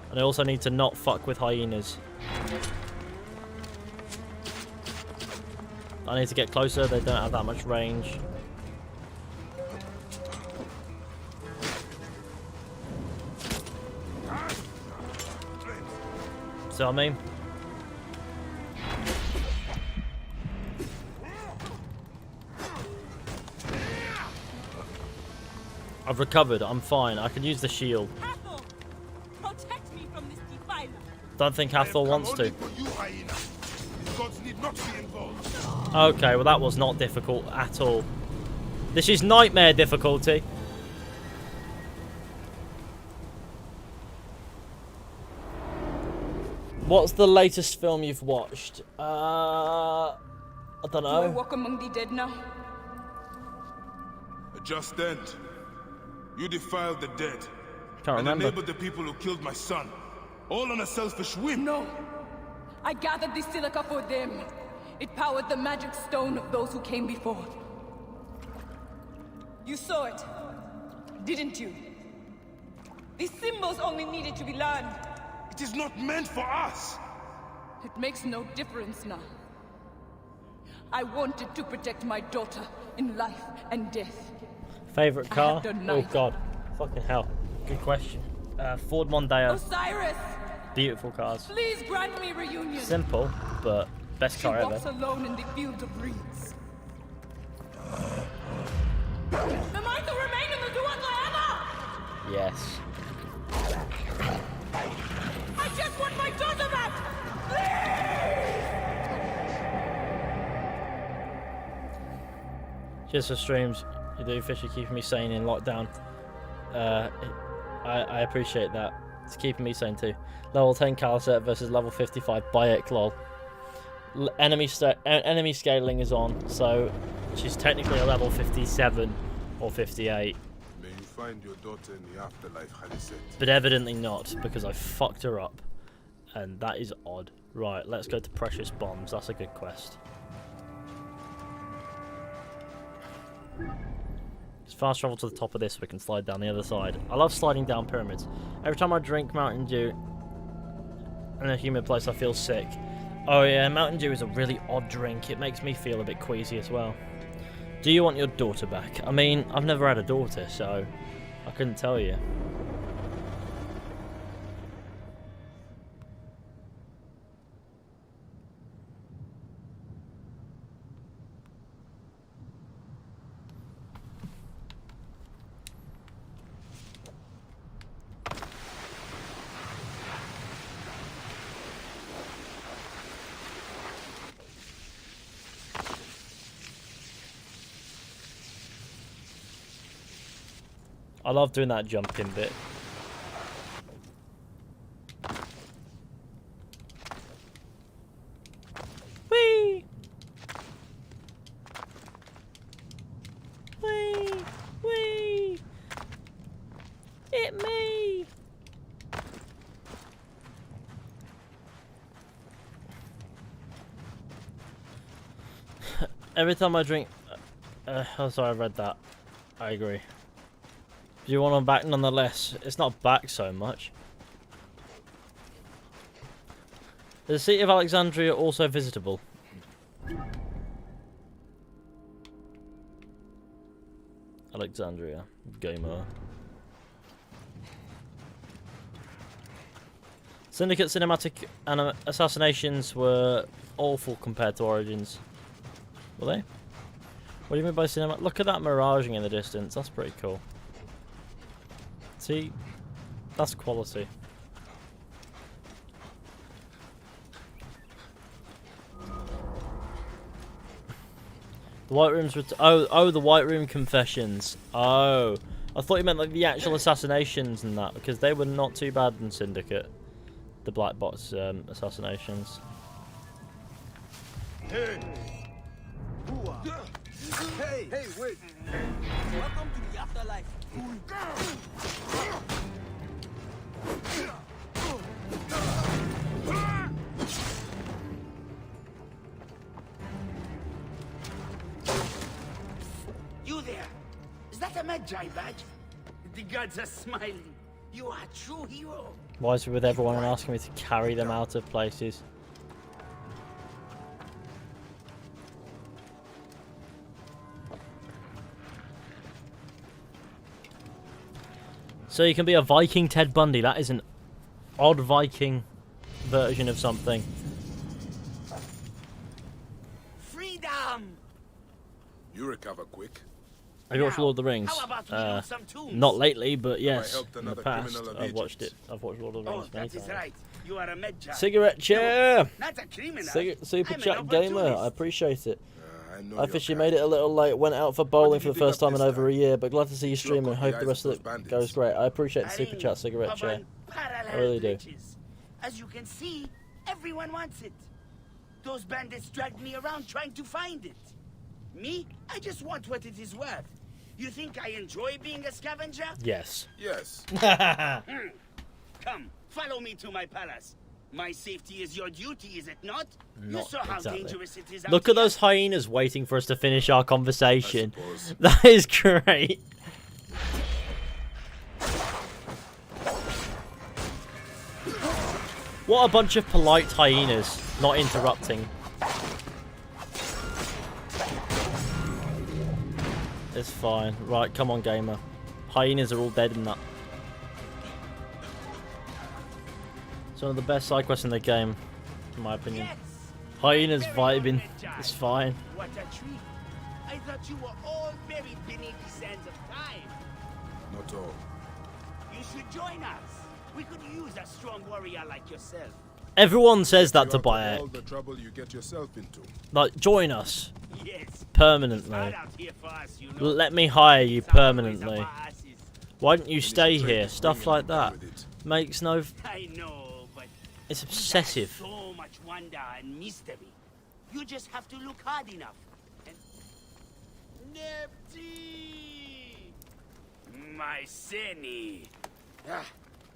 And I also need to not fuck with hyenas. I need to get closer. They don't have that much range. See what I mean? I've recovered. I'm fine. I can use the shield. Hathor, protect me from this defiler. Don't think Hathor wants to. For you, hyena. These gods need not be involved. Okay, well that was not difficult at all. This is nightmare difficulty. What's the latest film you've watched? I don't Do I know. walk among the dead now? A just end. You defiled the dead. Can't And remember. enabled the people who killed my son. All on a selfish whim. No. I gathered the silica for them. It powered the magic stone of those who came before. You saw it, didn't you? These symbols only needed to be learned. It is not meant for us. It makes no difference now. I wanted to protect my daughter in life and death. Favorite car? have done Oh neither. god. Fucking hell. Good question. Ford Mondeo. Osiris, Beautiful cars. please grant me reunion. Simple. but best She car walks ever. alone in the field of reeds. Am I to remain in the Duat Lair? Yes. I just want my daughter back! Cheers for streams. You do officially keeping me sane in lockdown. I appreciate that. It's keeping me sane too. Level 10 Caliset versus level 55 Bayek lol. Enemy scaling is on, so she's technically a level 57 or 58. May you find your daughter in the afterlife, Khaliset. But evidently not, because I fucked her up. And that is odd. Right, let's go to Precious Bombs. That's a good quest. Just fast travel to the top of this so we can slide down the other side. I love sliding down pyramids. Every time I drink Mountain Dew in a humid place, I feel sick. Oh yeah, Mountain Dew is a really odd drink. It makes me feel a bit queasy as well. Do you want your daughter back? I mean, I've never had a daughter, so I couldn't tell you. I love doing that jumping bit. Whee! Whee! Whee! Hit me! Every time I drink... oh, sorry, I read that. I agree. Do you want them back nonetheless? It's not back so much. Is the city of Alexandria also visitable? Alexandria. Gamer. Syndicate cinematic assassinations were awful compared to Origins. Were they? What do you mean by cinema? Look at that miraging in the distance. That's pretty cool. See, that's quality. The White Room's oh, the White Room confessions. Oh, I thought you meant like the actual assassinations and that, because they were not too bad in Syndicate. The Black Box assassinations. Hey, wait. Welcome to the afterlife. You there? Is that a Magi badge? The gods are smiling. You are a true hero. Why is it with everyone and asking me to carry them out of places? So you can be a Viking Ted Bundy. That is an odd Viking version of something. Freedom! You recover quick. Have you watched Lord of the Rings? How about we do some tunes? Not lately, but yes, helped in the another past criminal of I've watched it. Egypt. I've watched Lord of the Oh, Rings many that is times. right. You are a Magi. Cigarette chair! Not a criminal. Super I'm an chat gamer, I opportunist. appreciate it. I know I your officially kind. made it a little late, went out for bowling for the did you first dig up time in this over a time? year, but glad to see you stream and got hope the the eyes rest of of it those bandits. goes great. I appreciate the A super ring chat cigarette of chair. unparalleled I really do. riches. As you can see, everyone wants it. Those bandits dragged me around trying to find it. Me? I just want what it is worth. You think I enjoy being a scavenger? Yes. Yes. Come, follow me to my palace. My safety is your duty, is it not? You Not saw how exactly. dangerous it is out Look at here. those hyenas waiting for us to finish our conversation. I suppose. That is great. What a bunch of polite hyenas, not interrupting. It's fine. Right, come on, gamer. Hyenas are all dead in that. It's one of the best side quests in the game, in my opinion. Yes. Hyena's vibing. It's fine. What a treat. I thought you were all buried beneath the sands of time. Not all. You should join us. We could use a strong warrior like yourself. Everyone says that to You're out of Bayek. all the trouble you get yourself into. Like, join us Yes. It's permanently. hard out here for us, you know. Let me hire you It's always permanently. about asses. Why don't you stay Finish the here? trade Stuff bring like and that with it. makes no. I know, but It's obsessive. so much wonder and mystery. You just have to look hard enough. And Nepti! My Seni. Ah,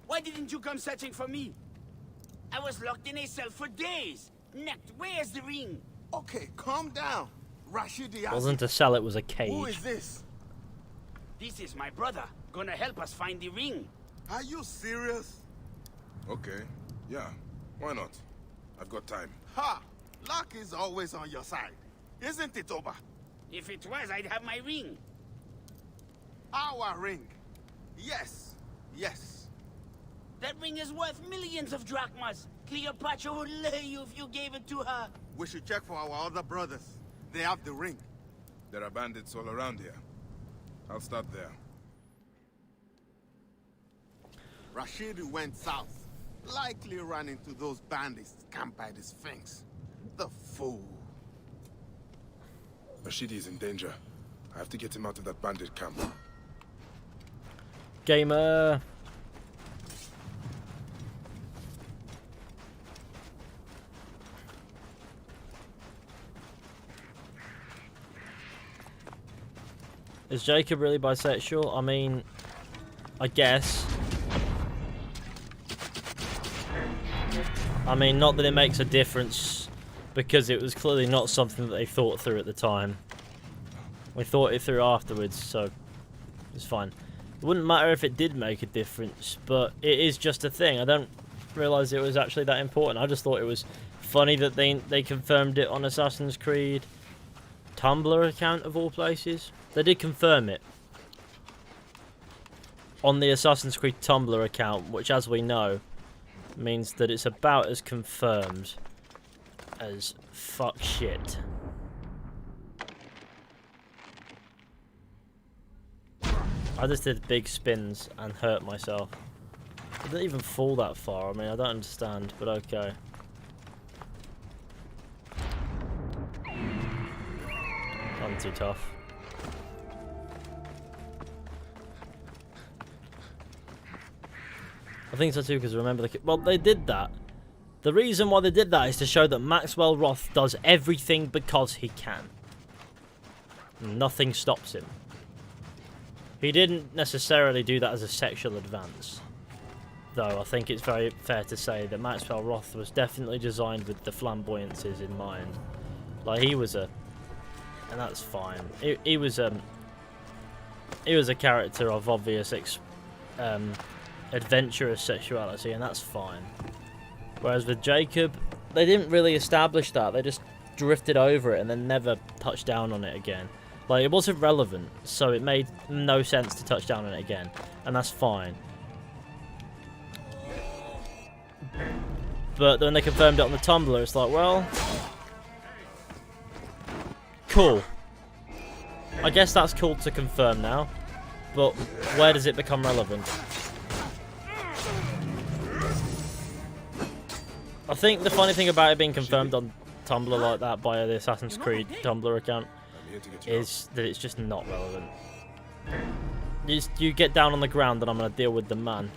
why didn't you come searching for me? I was locked in a cell for days. Next, where's the ring? Okay, calm down. Rashidi, Wasn't a cell, it was a who is cage. this? This is my brother. Gonna help us find the ring. Are you serious? Okay. Yeah. Why not? I've got time. Ha! Luck is always on your side. Isn't it, Oba? If it was, I'd have my ring. Our ring. Yes. Yes. That ring is worth millions of drachmas. Cleopatra would lay you if you gave it to her. We should check for our other brothers. They have the ring. There are bandits all around here. I'll start there. Rashidi went south. Likely ran into those bandits camped by the Sphinx. The fool. Rashidi is in danger. I have to get him out of that bandit camp. Gamer. Is Jacob really bisexual? I mean, I guess. I mean, not that it makes a difference, because it was clearly not something that they thought through at the time. We thought it through afterwards, so it's fine. It wouldn't matter if it did make a difference, but it is just a thing. I don't realise it was actually that important. I just thought it was funny that they confirmed it on Assassin's Creed Tumblr account of all places. They did confirm it on the Assassin's Creed Tumblr account, which, as we know, means that it's about as confirmed as fuck shit. I just did big spins and hurt myself. I didn't even fall that far. I mean, I don't understand, but okay. I'm too tough. I think so too, because remember well, they did that. The reason why they did that is to show that Maxwell Roth does everything because he can. Nothing stops him. He didn't necessarily do that as a sexual advance. Though I think it's very fair to say that Maxwell Roth was definitely designed with the flamboyances in mind. Like, he was a... And that's fine. He was a character of obvious adventurous sexuality, and that's fine. Whereas with Jacob, they didn't really establish that. They just drifted over it and then never touched down on it again. Like, it wasn't relevant, so it made no sense to touch down on it again, and that's fine. But when they confirmed it on the Tumblr, it's like, well, cool. I guess that's cool to confirm now, but where does it become relevant? I think the funny thing about it being confirmed on Tumblr like that by the Assassin's Creed Tumblr account is that it's just not relevant. You get down on the ground and I'm going to deal with the man.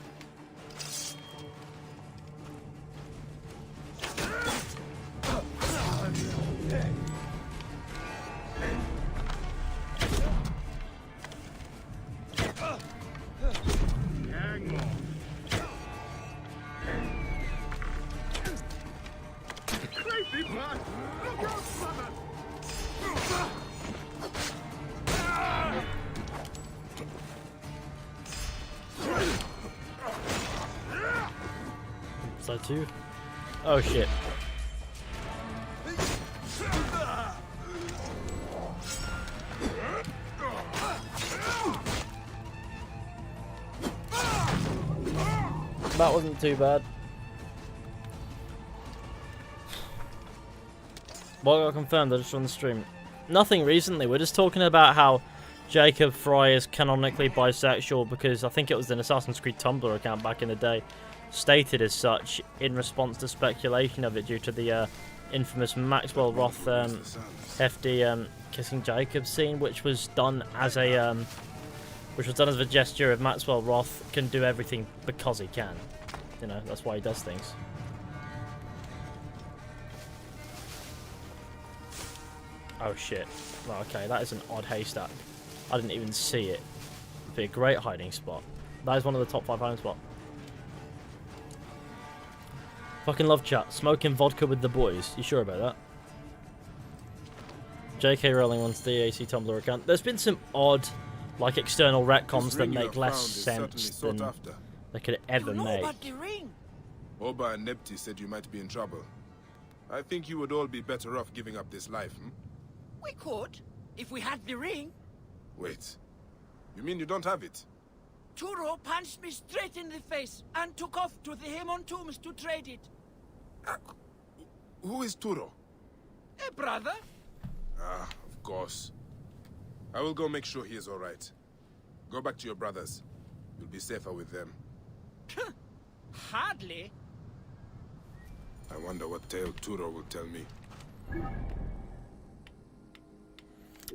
So too. Oh shit. That wasn't too bad. What got confirmed? I just on the stream. Nothing recently. We're just talking about how Jacob Fry is canonically bisexual because I think it was an Assassin's Creed Tumblr account back in the day stated as such in response to speculation of it due to the infamous Maxwell Roth hefty kissing Jacob scene, which was done as a gesture of Maxwell Roth can do everything because he can. You know, that's why he does things. Oh shit. Well, okay, that is an odd haystack. I didn't even see it. It'd be a great hiding spot. That is one of the top 5 hiding spots. Fucking love chat. Smoking vodka with the boys. You sure about that? JK Rowling wants the AC Tumblr account. There's been some odd, like, external retcons that make less sense than they could ever make. Oba and Nepti said you might be in trouble. I think you would all be better off giving up this life, hmm? We could, if we had the ring. Wait. You mean you don't have it? Turo punched me straight in the face and took off to the Hemon tombs to trade it. Who is Turo? A brother. Ah, of course. I will go make sure he is alright. Go back to your brothers. You'll be safer with them. Hardly. I wonder what tale Turo will tell me.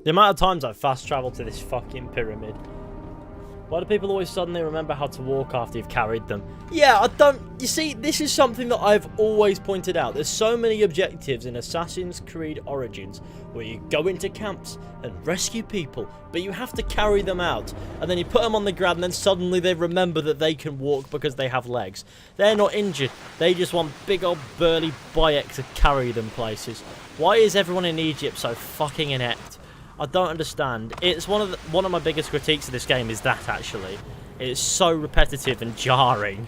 The amount of times I've fast travelled to this fucking pyramid. Why do people always suddenly remember how to walk after you've carried them? Yeah, I don't... You see, this is something that I've always pointed out. There's so many objectives in Assassin's Creed Origins where you go into camps and rescue people, but you have to carry them out. And then you put them on the ground and then suddenly they remember that they can walk because they have legs. They're not injured. They just want big old burly Bayek to carry them places. Why is everyone in Egypt so fucking inept? I don't understand. It's one of my biggest critiques of this game is that, actually. It's so repetitive and jarring.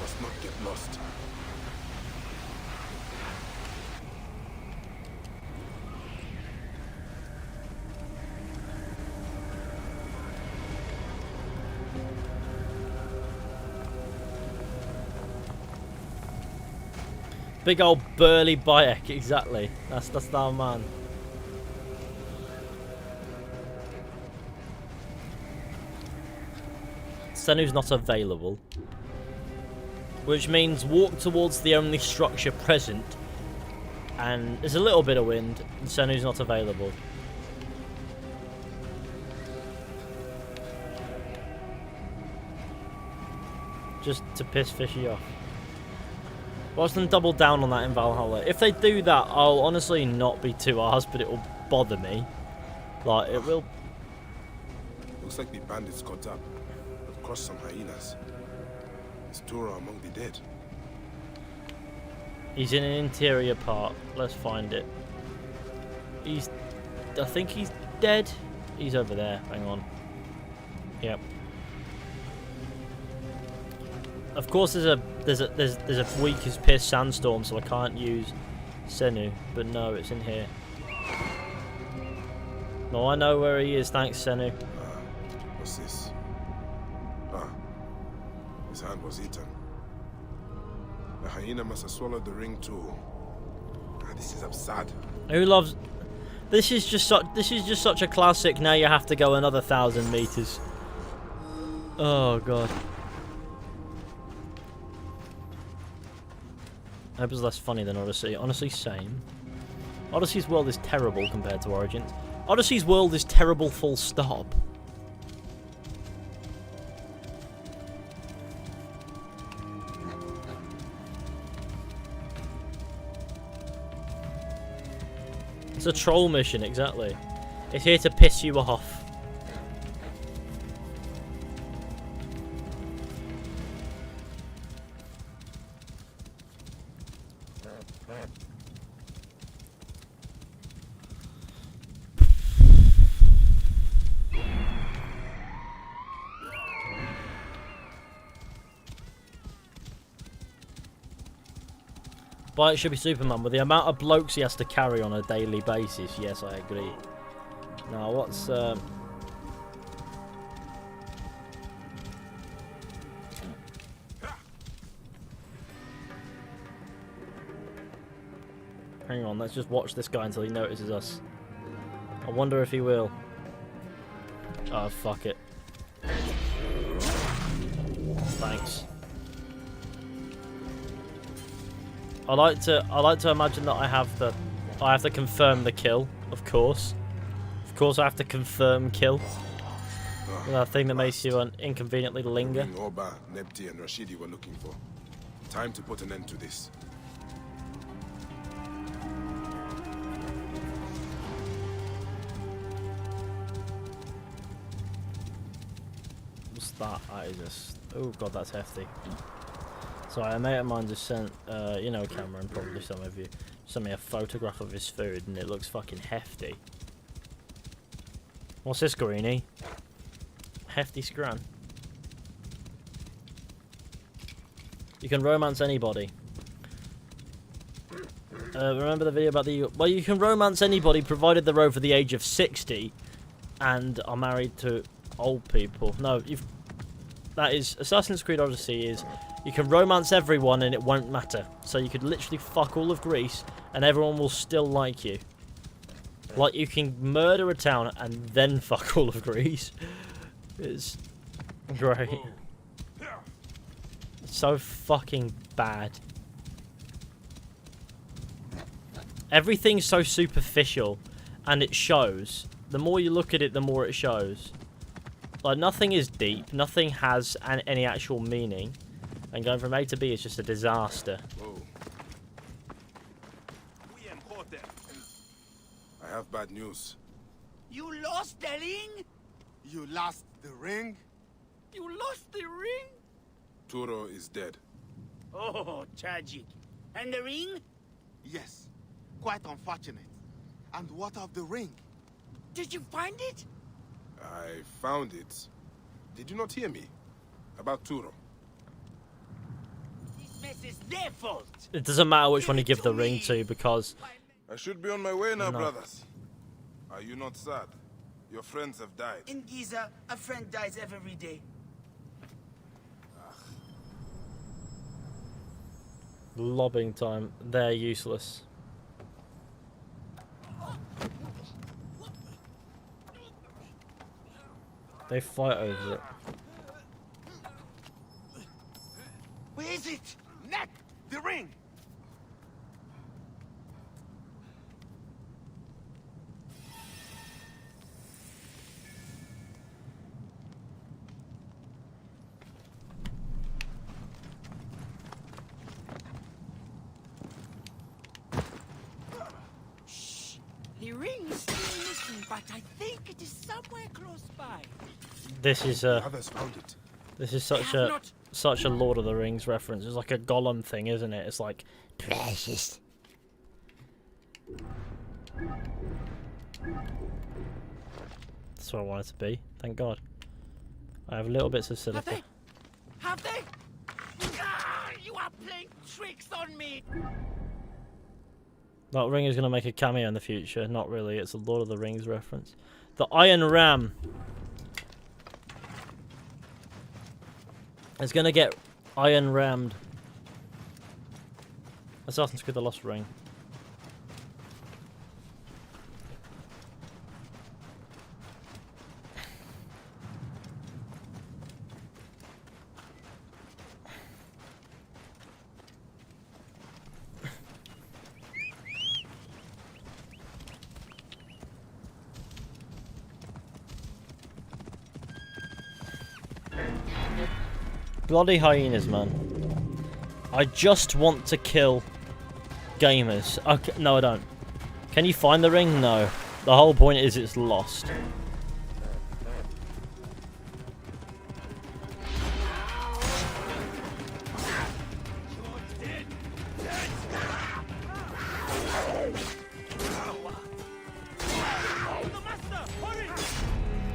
Must not get lost. Big old burly Bayek, exactly. That's our man. Senu's not available. Which means walk towards the only structure present. And there's a little bit of wind, and Senu's not available. Just to piss Fishy off. Watch them double down on that in Valhalla. If they do that, I'll honestly not be too arsed, but it will bother me. Like, it will... Looks like the bandits caught up. They've crossed some hyenas. Is Turo among the dead? He's in an interior part. Let's find it. I think he's dead. He's over there. Hang on. Yep. Of course, there's a weak as piss sandstorm, so I can't use Senu. But no, it's in here. No, I know where he is. Thanks, Senu. What's this? His hand was eaten. The hyena must have swallowed the ring too. This is absurd. Who loves? This is just such a classic. Now you have to go another 1,000 meters. Oh god. I hope it's less funny than Odyssey. Honestly, same. Odyssey's world is terrible compared to Origins. Odyssey's world is terrible full stop. It's a troll mission, exactly. It's here to piss you off. But it should be Superman, with the amount of blokes he has to carry on a daily basis. Yes, I agree. Now, what's... Hang on, let's just watch this guy until he notices us. I wonder if he will. Oh, fuck it. Thanks. I like to imagine that I have to confirm the kill, of course. Of course I have to confirm kill. That thing that makes you inconveniently linger. Oba, Nepti and Rashidi were looking for. Time to put an end to this. What's that? That is just... Oh god, that's hefty. Sorry, a mate of mine just sent, you know Cameron, probably some of you, sent me a photograph of his food and it looks fucking hefty. What's this, Greenie? Hefty scran. You can romance anybody. Remember the video about the... Well, you can romance anybody provided they're over the age of 60 and are married to old people. No, that is... Assassin's Creed Odyssey is... You can romance everyone and it won't matter. So you could literally fuck all of Greece and everyone will still like you. Like, you can murder a town and then fuck all of Greece. It's great. It's so fucking bad. Everything's so superficial and it shows. The more you look at it, the more it shows. Like, nothing is deep. Nothing has any actual meaning. And going from A to B is just a disaster. Whoa. I have bad news. You lost the ring? You lost the ring? You lost the ring? Turo is dead. Oh, tragic. And the ring? Yes. Quite unfortunate. And what of the ring? Did you find it? I found it. Did you not hear me? About Turo. This mess is their fault. It doesn't matter which one you give the ring to because... I should be on my way now, No. brothers. Are you not sad? Your friends have died. In Giza, a friend dies every day. Lobbing time. They're useless. They fight over it. Where is it? Net! The ring! The ring's still missing, but I think it is somewhere close by. This is Others found it. this is such a Lord of the Rings reference. It's like a Gollum thing, isn't it? It's like precious. That's what I want it to be. Thank God. I have little bits of Have silica. they? Have they? Ah, you are playing tricks on me! That ring is going to make a cameo in the future. Not really. It's a Lord of the Rings reference. The Iron Ram. It's going to get iron rammed. Assassin's Creed The Lost Ring. Bloody hyenas, man. I just want to kill gamers. Okay, no, I don't. Can you find the ring? No. The whole point is it's lost.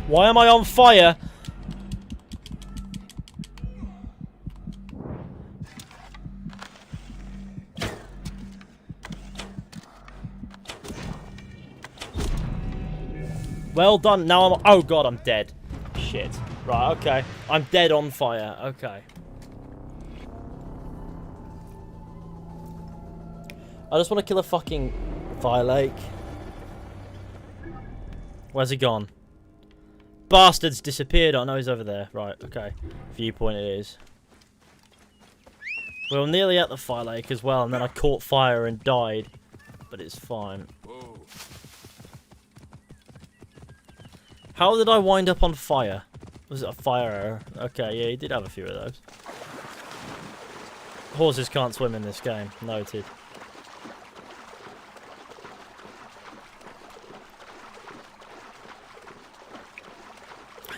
Why am I on fire? Well done. Now I'm... Oh, God, I'm dead. Shit. Right, okay. I'm dead on fire. Okay. I just want to kill a fucking fire lake. Where's he gone? Bastard's disappeared. I know he's over there. Right, okay. Viewpoint it is. We were nearly at the fire lake as well, and then I caught fire and died. But it's fine. Whoa. How did I wind up on fire? Was it a fire arrow? Okay, yeah, he did have a few of those. Horses can't swim in this game. Noted.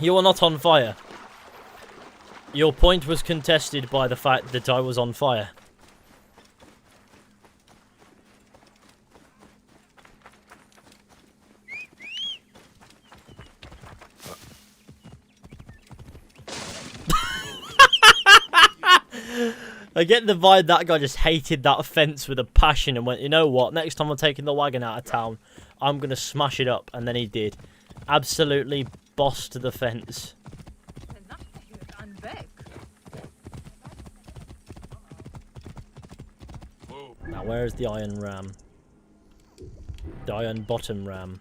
You are not on fire. Your point was contested by the fact that I was on fire. I get the vibe that guy just hated that fence with a passion and went, you know what, next time I'm taking the wagon out of town, I'm going to smash it up. And then he did. Absolutely bossed the fence. Now, where is the iron ram? The iron bottom ram.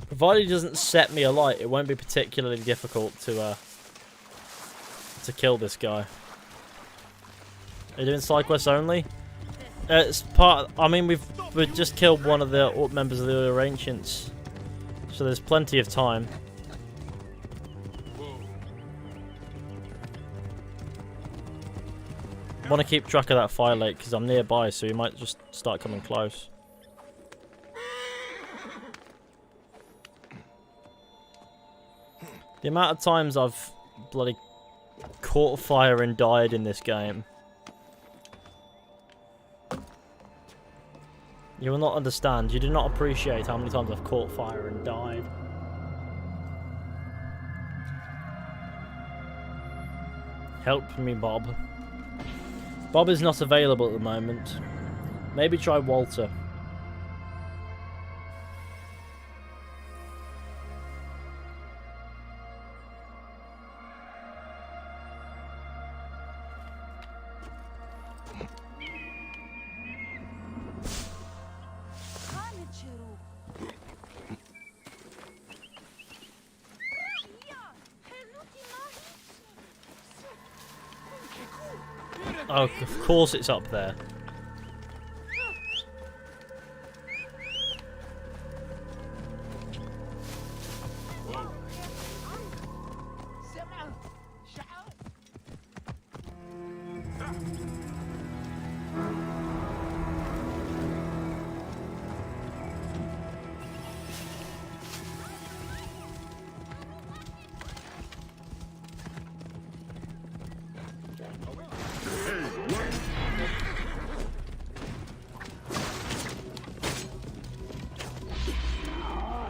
Provided he doesn't set me alight, it won't be particularly difficult to kill this guy. Are you doing side quests only? It's part. I mean, we've just killed one of the members of the Order Ancients, so there's plenty of time. I want to keep track of that fire lake because I'm nearby, so he might just start coming close. The amount of times I've bloody caught fire and died in this game. You will not understand. You do not appreciate how many times I've caught fire and died. Help me, Bob. Bob is not available at the moment. Maybe try Walter. Oh, of course it's up there.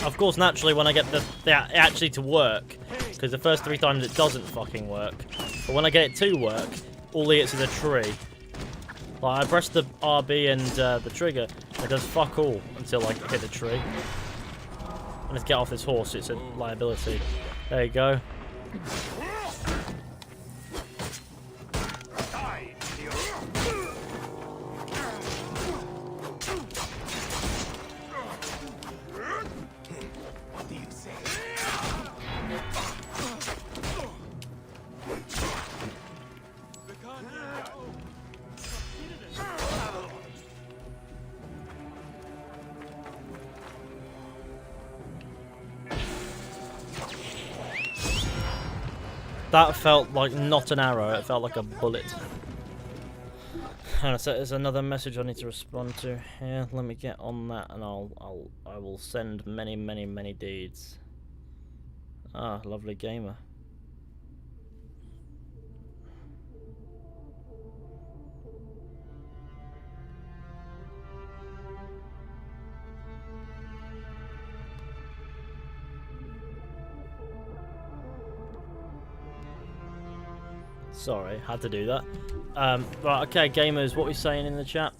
Of course, naturally, when I get the actually to work, because the first 3 times it doesn't fucking work, but when I get it to work, all it hits is a tree. Like, I press the RB and the trigger, and it does fuck all until I hit the tree. And let's get off this horse, it's a liability. There you go. That felt like not an arrow, it felt like a bullet. And so there's another message I need to respond to. Yeah, let me get on that and I will send many, many, many deeds. Ah, lovely gamer. Sorry, had to do that. Right, okay, gamers, what are we saying in the chat?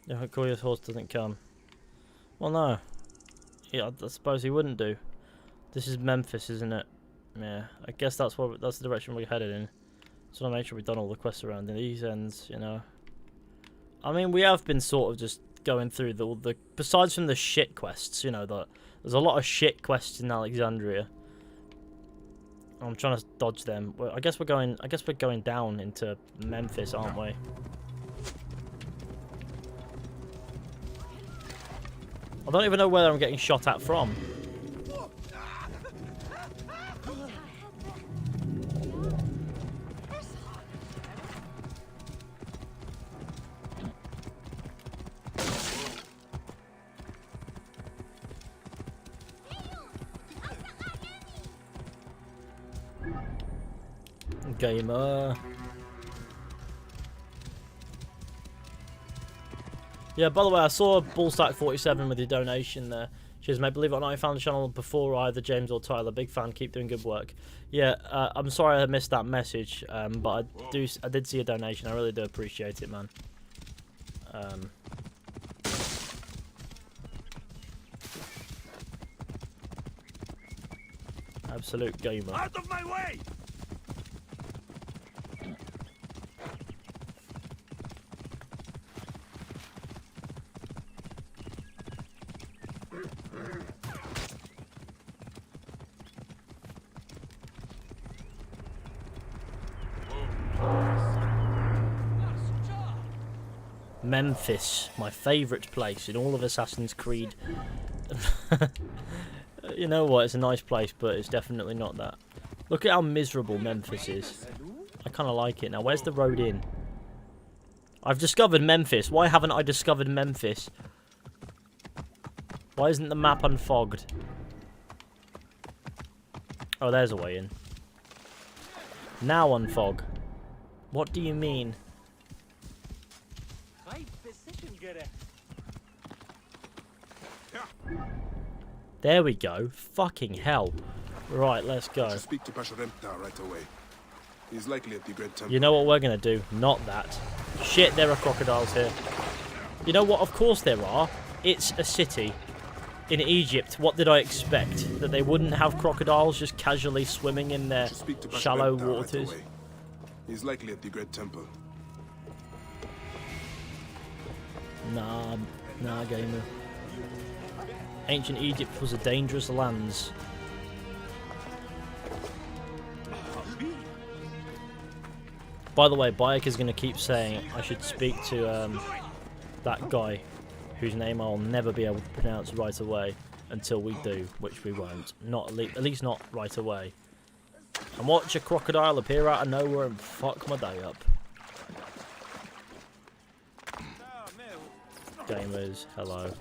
Yeah, call your horse doesn't come. Well, no. Yeah, I suppose he wouldn't do. This is Memphis, isn't it? Yeah, I guess that's the direction we're headed in. So I make sure we've done all the quests around in these ends, you know. I mean, we have been sort of just going through the besides from the shit quests, you know, there's a lot of shit quests in Alexandria. I'm trying to dodge them. I guess we're going down into Memphis, aren't we? I don't even know where I'm getting shot at from. Gamer. Yeah, by the way, I saw Ballstack47 with your donation there. Cheers, mate. Believe it or not, I found the channel before either James or Tyler. Big fan. Keep doing good work. Yeah, I'm sorry I missed that message, but I did see a donation. I really do appreciate it, man. Absolute gamer. Out of my way! Memphis, my favourite place in all of Assassin's Creed. You know what, it's a nice place, but it's definitely not that. Look at how miserable Memphis is. I kind of like it. Now, where's the road in? I've discovered Memphis. Why haven't I discovered Memphis? Why isn't the map unfogged? Oh, there's a way in. Now unfog. What do you mean? There we go. Fucking hell. Right, let's go. Speak to Pasha Remta right away. He's likely at the Great Temple. You know what we're going to do? Not that. Shit, there are crocodiles here. You know what? Of course there are. It's a city in Egypt. What did I expect? That they wouldn't have crocodiles just casually swimming in their shallow waters? Right, he's likely at the Great Temple. Nah, gamer. Ancient Egypt was a dangerous land. By the way, Bayek is going to keep saying I should speak to that guy whose name I'll never be able to pronounce right away until we do, which we won't. Not at least not right away. And watch a crocodile appear out of nowhere and fuck my day up. Gamers, hello.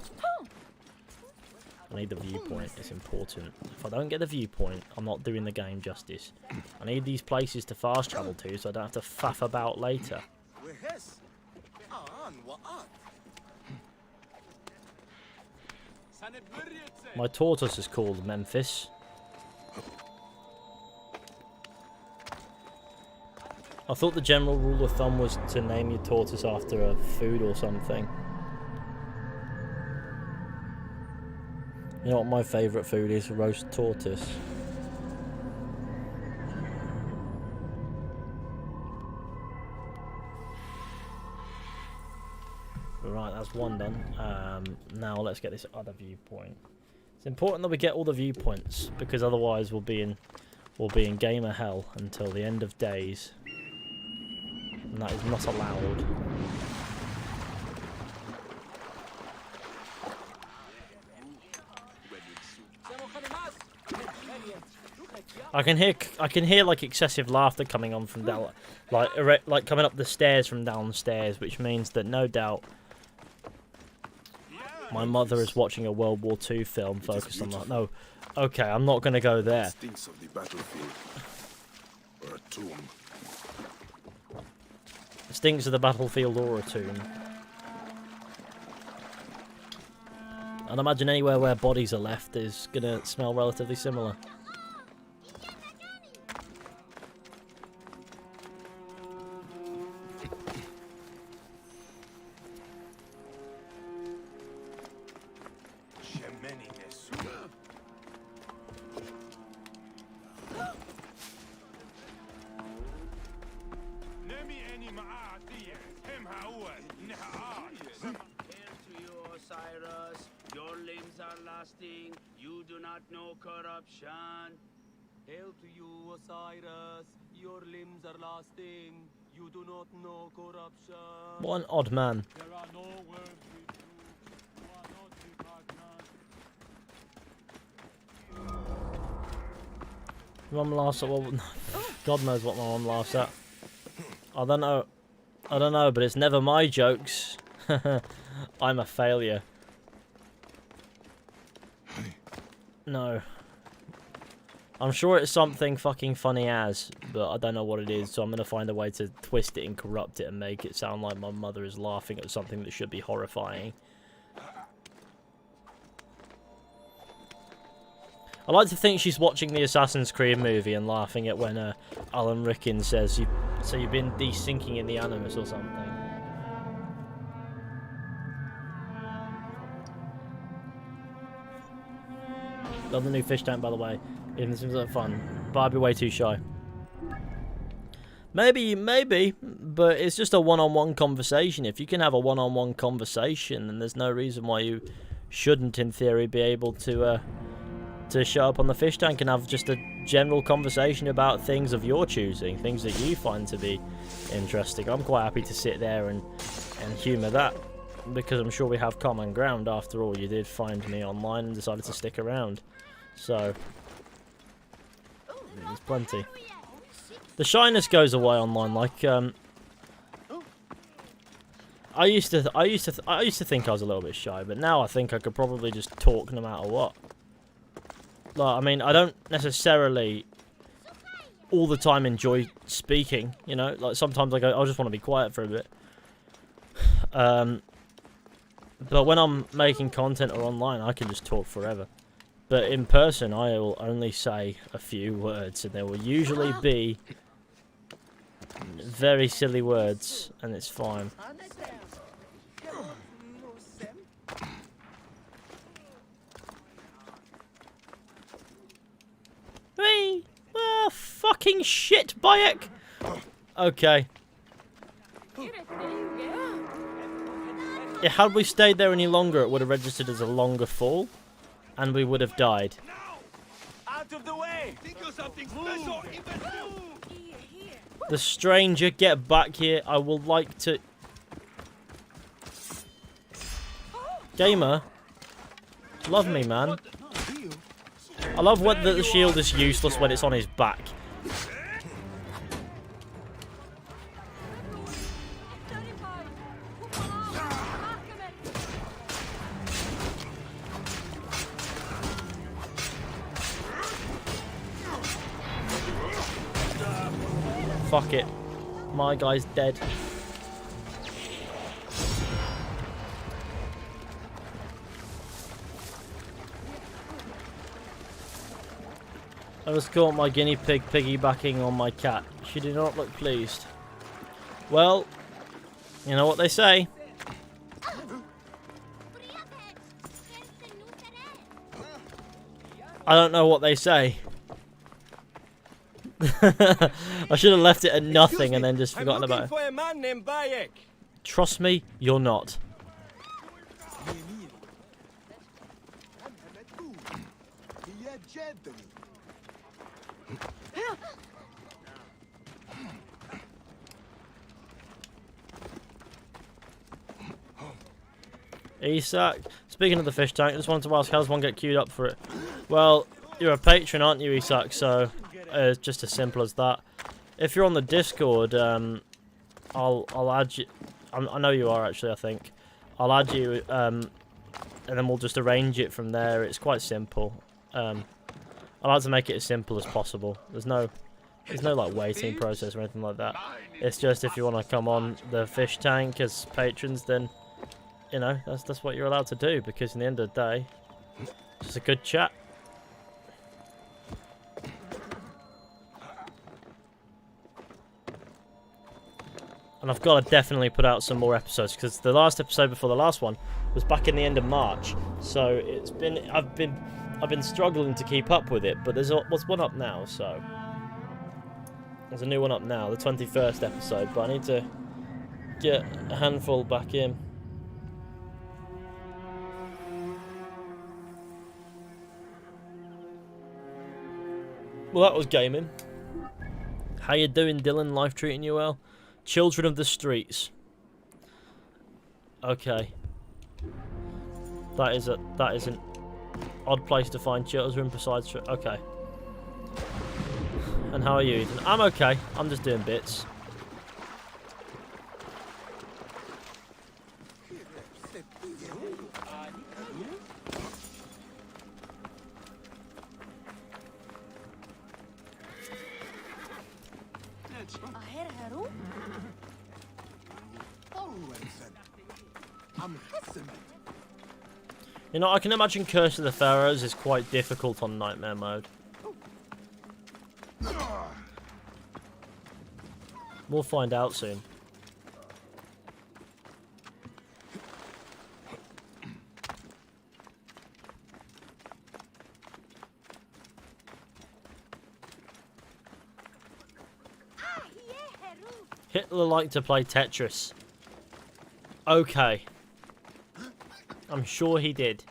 I need the viewpoint, it's important. If I don't get the viewpoint, I'm not doing the game justice. I need these places to fast travel to so I don't have to faff about later. My tortoise is called Memphis. I thought the general rule of thumb was to name your tortoise after a food or something. You know what my favourite food is? Roast tortoise. Right, that's one done. Now let's get this other viewpoint. It's important that we get all the viewpoints because otherwise we'll be in gamer hell until the end of days, and that is not allowed. I can hear like excessive laughter coming on from down, like coming up the stairs from downstairs, which means that no doubt my mother is watching a World War II film focused on that. No, okay, I'm not gonna go there. Stinks of the battlefield, or a tomb. Stinks of the battlefield or a tomb. I'd imagine anywhere where bodies are left is gonna smell relatively similar. not know corruption. Hail to you, Osiris. Your limbs are lasting. You do not know corruption. What an odd man. There are no words with troops who are not repugnant. Mum laughs at what? God knows what my mum laughs at. I don't know. But it's never my jokes. I'm a failure. No. I'm sure it's something fucking funny as, but I don't know what it is, so I'm going to find a way to twist it and corrupt it and make it sound like my mother is laughing at something that should be horrifying. I like to think she's watching the Assassin's Creed movie and laughing at when Alan Rickman says, so you've been desyncing in the Animus or something. Love the new fish tank, by the way. Even this seems like fun, but I'd be way too shy. Maybe, but it's just a one-on-one conversation. If you can have a one-on-one conversation, then there's no reason why you shouldn't, in theory, be able to show up on the fish tank and have just a general conversation about things of your choosing, things that you find to be interesting. I'm quite happy to sit there and humour that, because I'm sure we have common ground. After all, you did find me online and decided to stick around, so there's plenty. The shyness goes away online. Like I used to think I was a little bit shy, but now I think I could probably just talk no matter what. Like, I mean, I don't necessarily all the time enjoy speaking, you know. Like, sometimes I just want to be quiet for a bit. But when I'm making content or online, I can just talk forever. But in person, I will only say a few words, and there will usually be very silly words, and it's fine. Hey! Ah, fucking shit, Bayek! Okay. Yeah, had we stayed there any longer, it would have registered as a longer fall, and we would have died. Out of the way! Think of something special, even The stranger, get back here. I will like to... Gamer? Love me, man. I love when the shield is useless when it's on his back. Fuck it. My guy's dead. I was caught my guinea pig piggybacking on my cat. She did not look pleased. Well, you know what they say. I don't know what they say. I should have left it at nothing and then just forgotten about it. For a man named Bayek. Trust me, you're not. Isak, speaking of the fish tank, I just wanted to ask, how does one get queued up for it? Well, you're a patron, aren't you, Isak? So it's just as simple as that. If you're on the Discord, I'll add you. I know you are actually. I think I'll add you, and then we'll just arrange it from there. It's quite simple. I like to make it as simple as possible. There's no like waiting process or anything like that. It's just if you want to come on the fish tank as patrons, then you know that's what you're allowed to do, because in the end of the day, it's just a good chat. And I've got to definitely put out some more episodes, because the last episode before the last one was back in the end of March. So I've been struggling to keep up with it, but there's one up now, so there's a new one up now, the 21st episode, but I need to get a handful back in. Well, that was gaming. How you doing, Dylan? Life treating you well? Children of the streets. Okay. That is an odd place to find children besides... Okay. And how are you, Ethan? I'm okay. I'm just doing bits. You know, I can imagine Curse of the Pharaohs is quite difficult on Nightmare mode. We'll find out soon. Hitler liked to play Tetris. Okay. I'm sure he did.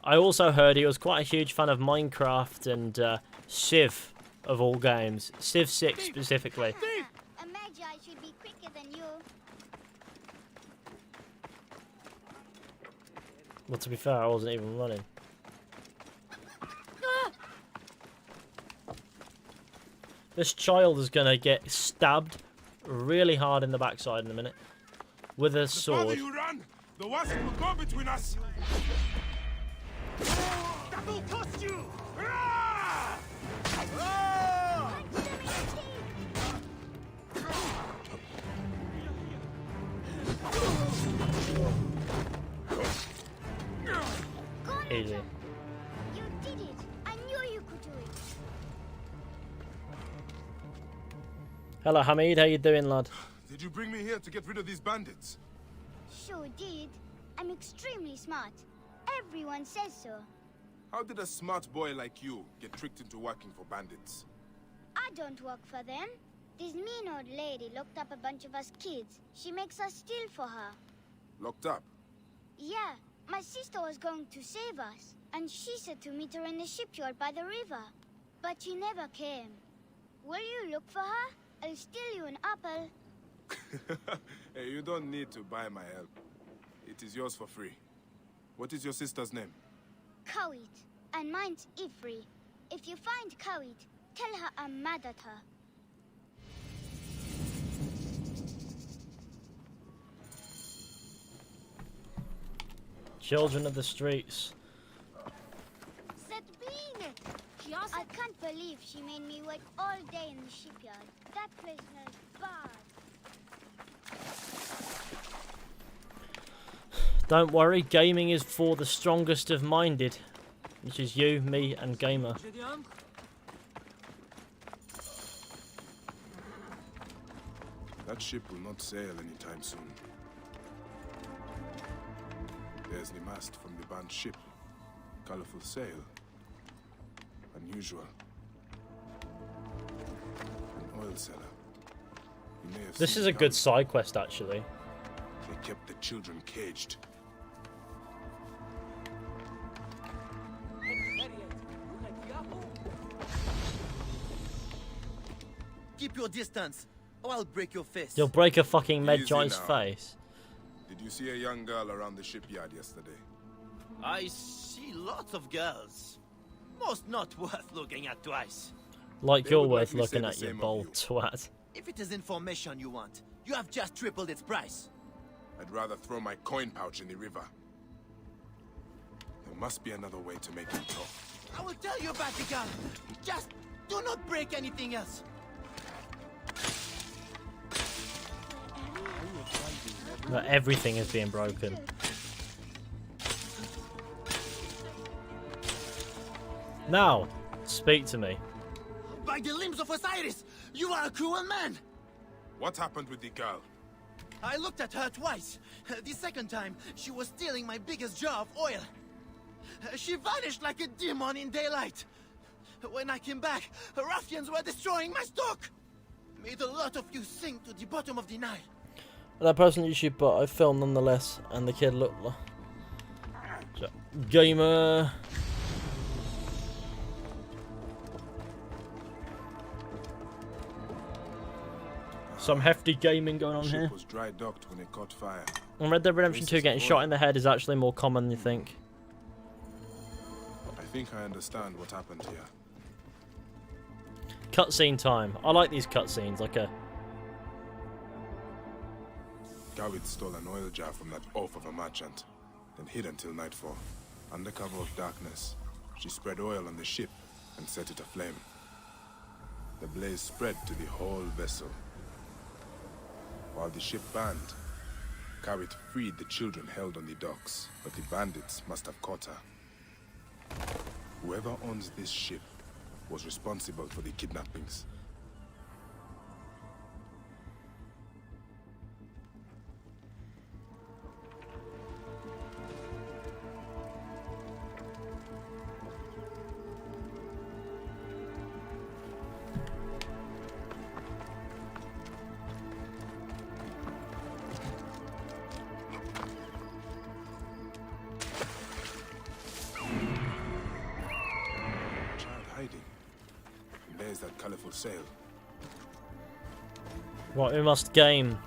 I also heard he was quite a huge fan of Minecraft and Civ, of all games. Civ 6 specifically. A magi should be quicker than you. Well, to be fair, I wasn't even running. This child is going to get stabbed really hard in the backside in a minute. With a sword. The farther you run, the worse it will go between us. That will cost you! Easy. You did it. I knew you could do it. Hello, Hamid. How you doing, lad? Did you bring me here to get rid of these bandits? Sure did. I'm extremely smart. Everyone says so. How did a smart boy like you get tricked into working for bandits? I don't work for them. This mean old lady locked up a bunch of us kids. She makes us steal for her. Locked up? Yeah, my sister was going to save us, and she said to meet her in the shipyard by the river. But she never came. Will you look for her? I'll steal you an apple. Hey, you don't need to buy my help. It is yours for free. What is your sister's name? Kawit, and mine's Ifri. If you find Kawit, tell her I'm mad at her. Children of the streets. I can't believe she made me wait all day in the shipyard. That place smells bad. Don't worry, gaming is for the strongest of minded. Which is you, me, and Gamer. That ship will not sail anytime soon. There's the mast from the banned ship. Colorful sail. Unusual. An oil cellar. You may have This seen is a it good coming. side quest, actually. They kept the children caged. Keep your distance, or I'll break your fist. You'll break a fucking Easy Medjai's now. face. Did you see a young girl around the shipyard yesterday? I see lots of girls. Most not worth looking at twice. Like They you're would worth likely say looking the at, you same of bold you. twat. If it is information you want, you have just tripled its price. I'd rather throw my coin pouch in the river. There must be another way to make him talk. I will tell you about the girl. Just do not break anything else. But everything is being broken. Now, speak to me. By the limbs of Osiris, you are a cruel man. What happened with the girl? I looked at her twice. The second time, she was stealing my biggest jar of oil. She vanished like a demon in daylight. When I came back, ruffians were destroying my stock. Made a lot of you sink to the bottom of the Nile. That person YouTube, but I filmed nonetheless, and the kid looked like... Gamer... Some hefty gaming going on here. Was dry docked when it caught fire. On Red Dead Redemption 2, getting shot in the head is actually more common than you think. I think I understand what happened here. Cutscene time. I like these cutscenes, like a... Gawit stole an oil jar from that oaf of a merchant, then hid until nightfall. Under cover of darkness, she spread oil on the ship and set it aflame. The blaze spread to the whole vessel. While the ship burned, Gawit freed the children held on the docks, but the bandits must have caught her. Whoever owns this ship was responsible for the kidnappings. There's that colorful sail. Right, we must game.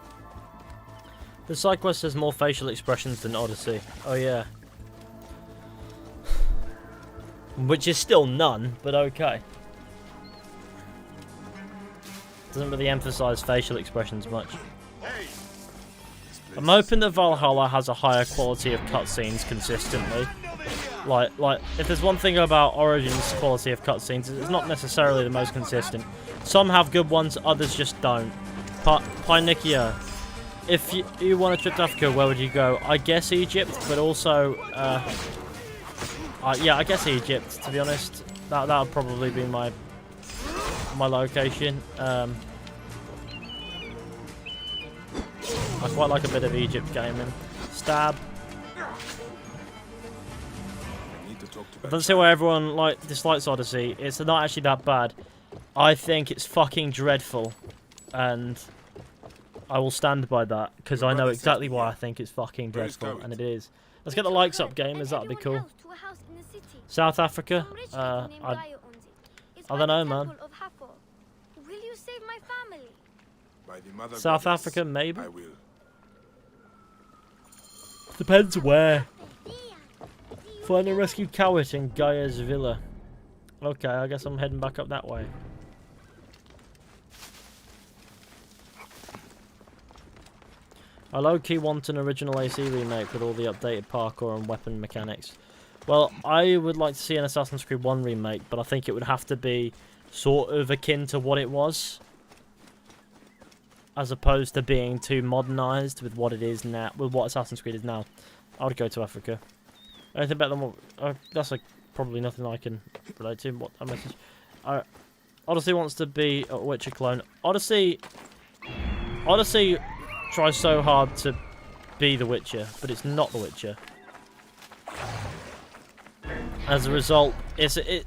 The side quest has more facial expressions than Odyssey. Oh yeah. Which is still none, but okay. Doesn't really emphasize facial expressions much. I'm hoping that Valhalla has a higher quality of cutscenes consistently. Like, if there's one thing about Origin's quality of cutscenes, it's not necessarily the most consistent. Some have good ones, others just don't. Pynikia, if you want a trip to Africa, where would you go? I guess Egypt, but also, yeah, I guess Egypt, to be honest. That would probably be my location. I quite like a bit of Egypt gaming. Stab. I don't see why everyone dislikes Odyssey. It's not actually that bad. I think it's fucking dreadful, and I will stand by that because I know exactly why I think it's fucking dreadful, and it is. Let's get the likes up, gamers. That'd be cool. South Africa. I don't know, man. Will you save my family? South Africa, maybe. Depends where. Find and rescue Kawit in Gaia's villa. Okay, I guess I'm heading back up that way. I low-key want an original AC remake with all the updated parkour and weapon mechanics. Well, I would like to see an Assassin's Creed 1 remake, but I think it would have to be sort of akin to what it was, as opposed to being too modernised with what it is now, with what Assassin's Creed is now. I would go to Africa. Anything better than what... that's probably nothing I can relate to. What a message. Odyssey wants to be a Witcher clone. Odyssey tries so hard to be The Witcher, but it's not The Witcher. As a result, the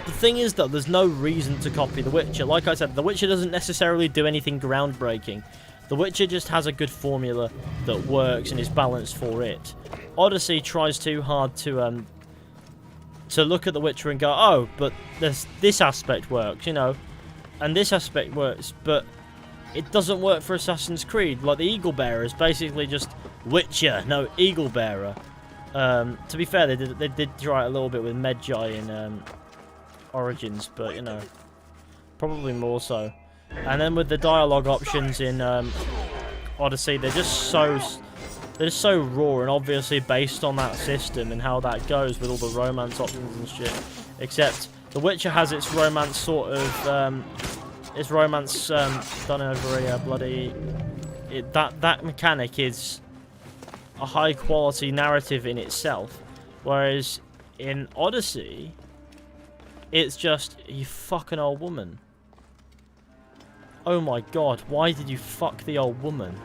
thing is though, there's no reason to copy The Witcher. Like I said, The Witcher doesn't necessarily do anything groundbreaking. The Witcher just has a good formula that works and is balanced for it. Odyssey tries too hard to look at The Witcher and go, oh, but this aspect works, you know, and this aspect works, but it doesn't work for Assassin's Creed. Like the Eagle Bearer is basically just Witcher, no Eagle Bearer. To be fair, they did try it a little bit with Medjay in Origins, but you know, probably more so. And then with the dialogue options in Odyssey, they're just so raw and obviously based on that system and how that goes with all the romance options and shit. Except The Witcher has its romance sort of done over a bloody. That mechanic is a high quality narrative in itself, whereas in Odyssey, it's just you fucking old woman. Oh my god, why did you fuck the old woman?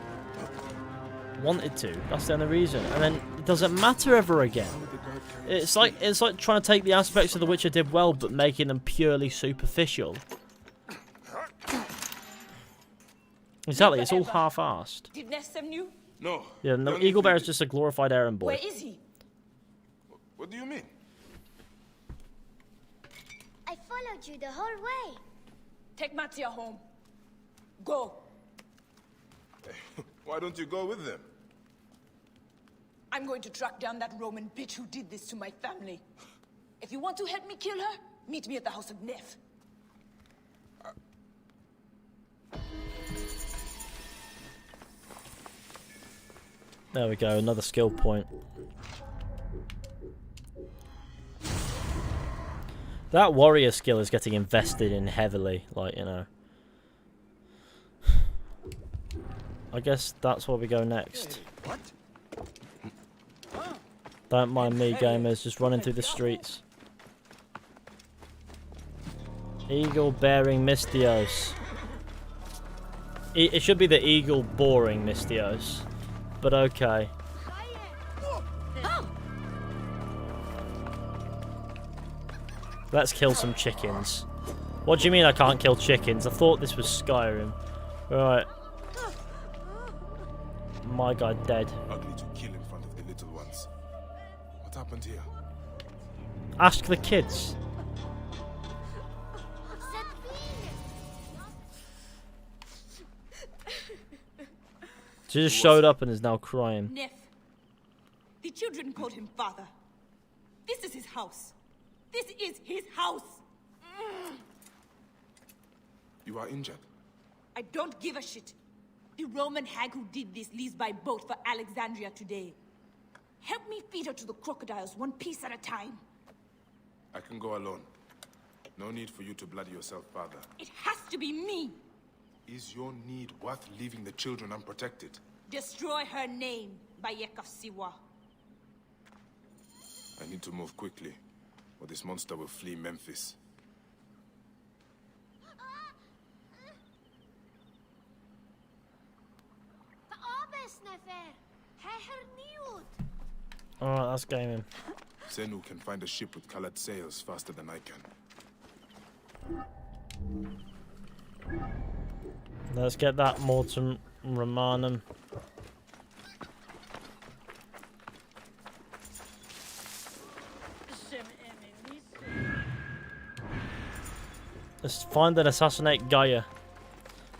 Wanted to, that's the only reason, and then it doesn't matter ever again. It's like trying to take the aspects of The Witcher did well but making them purely superficial. Exactly, it's all half-assed. Did Nestem knew? No. Yeah, no, Eagle Bear is just a glorified errand boy. Where is he? What do you mean? I followed you the whole way. Take Matia home. Go. Why don't you go with them? I'm going to track down that Roman bitch who did this to my family. If you want to help me kill her, meet me at the house of Neff. There we go, another skill point. That warrior skill is getting invested in heavily, like, you know. I guess that's where we go next. What? Don't mind me, gamers, just running through the streets. Eagle bearing Mystios. It should be the eagle boring Mystios, but okay. Let's kill some chickens. What do you mean I can't kill chickens? I thought this was Skyrim. Right. My guy dead. Ugly to kill in front of the little ones. What happened here? Ask the kids. She just showed up and is now crying. Neff. The children called him father. This is his house. This is his house. You are injured. I don't give a shit. The Roman hag who did this leaves by boat for Alexandria today. Help me feed her to the crocodiles, one piece at a time. I can go alone. No need for you to bloody yourself, father. It has to be me. Is your need worth leaving the children unprotected? Destroy her name, Bayek of Siwa. I need to move quickly, or this monster will flee Memphis. Alright, that's gaming. Zenu can find a ship with colored sails faster than I can. Let's get that Mortem Romanum. Let's find and assassinate Gaia.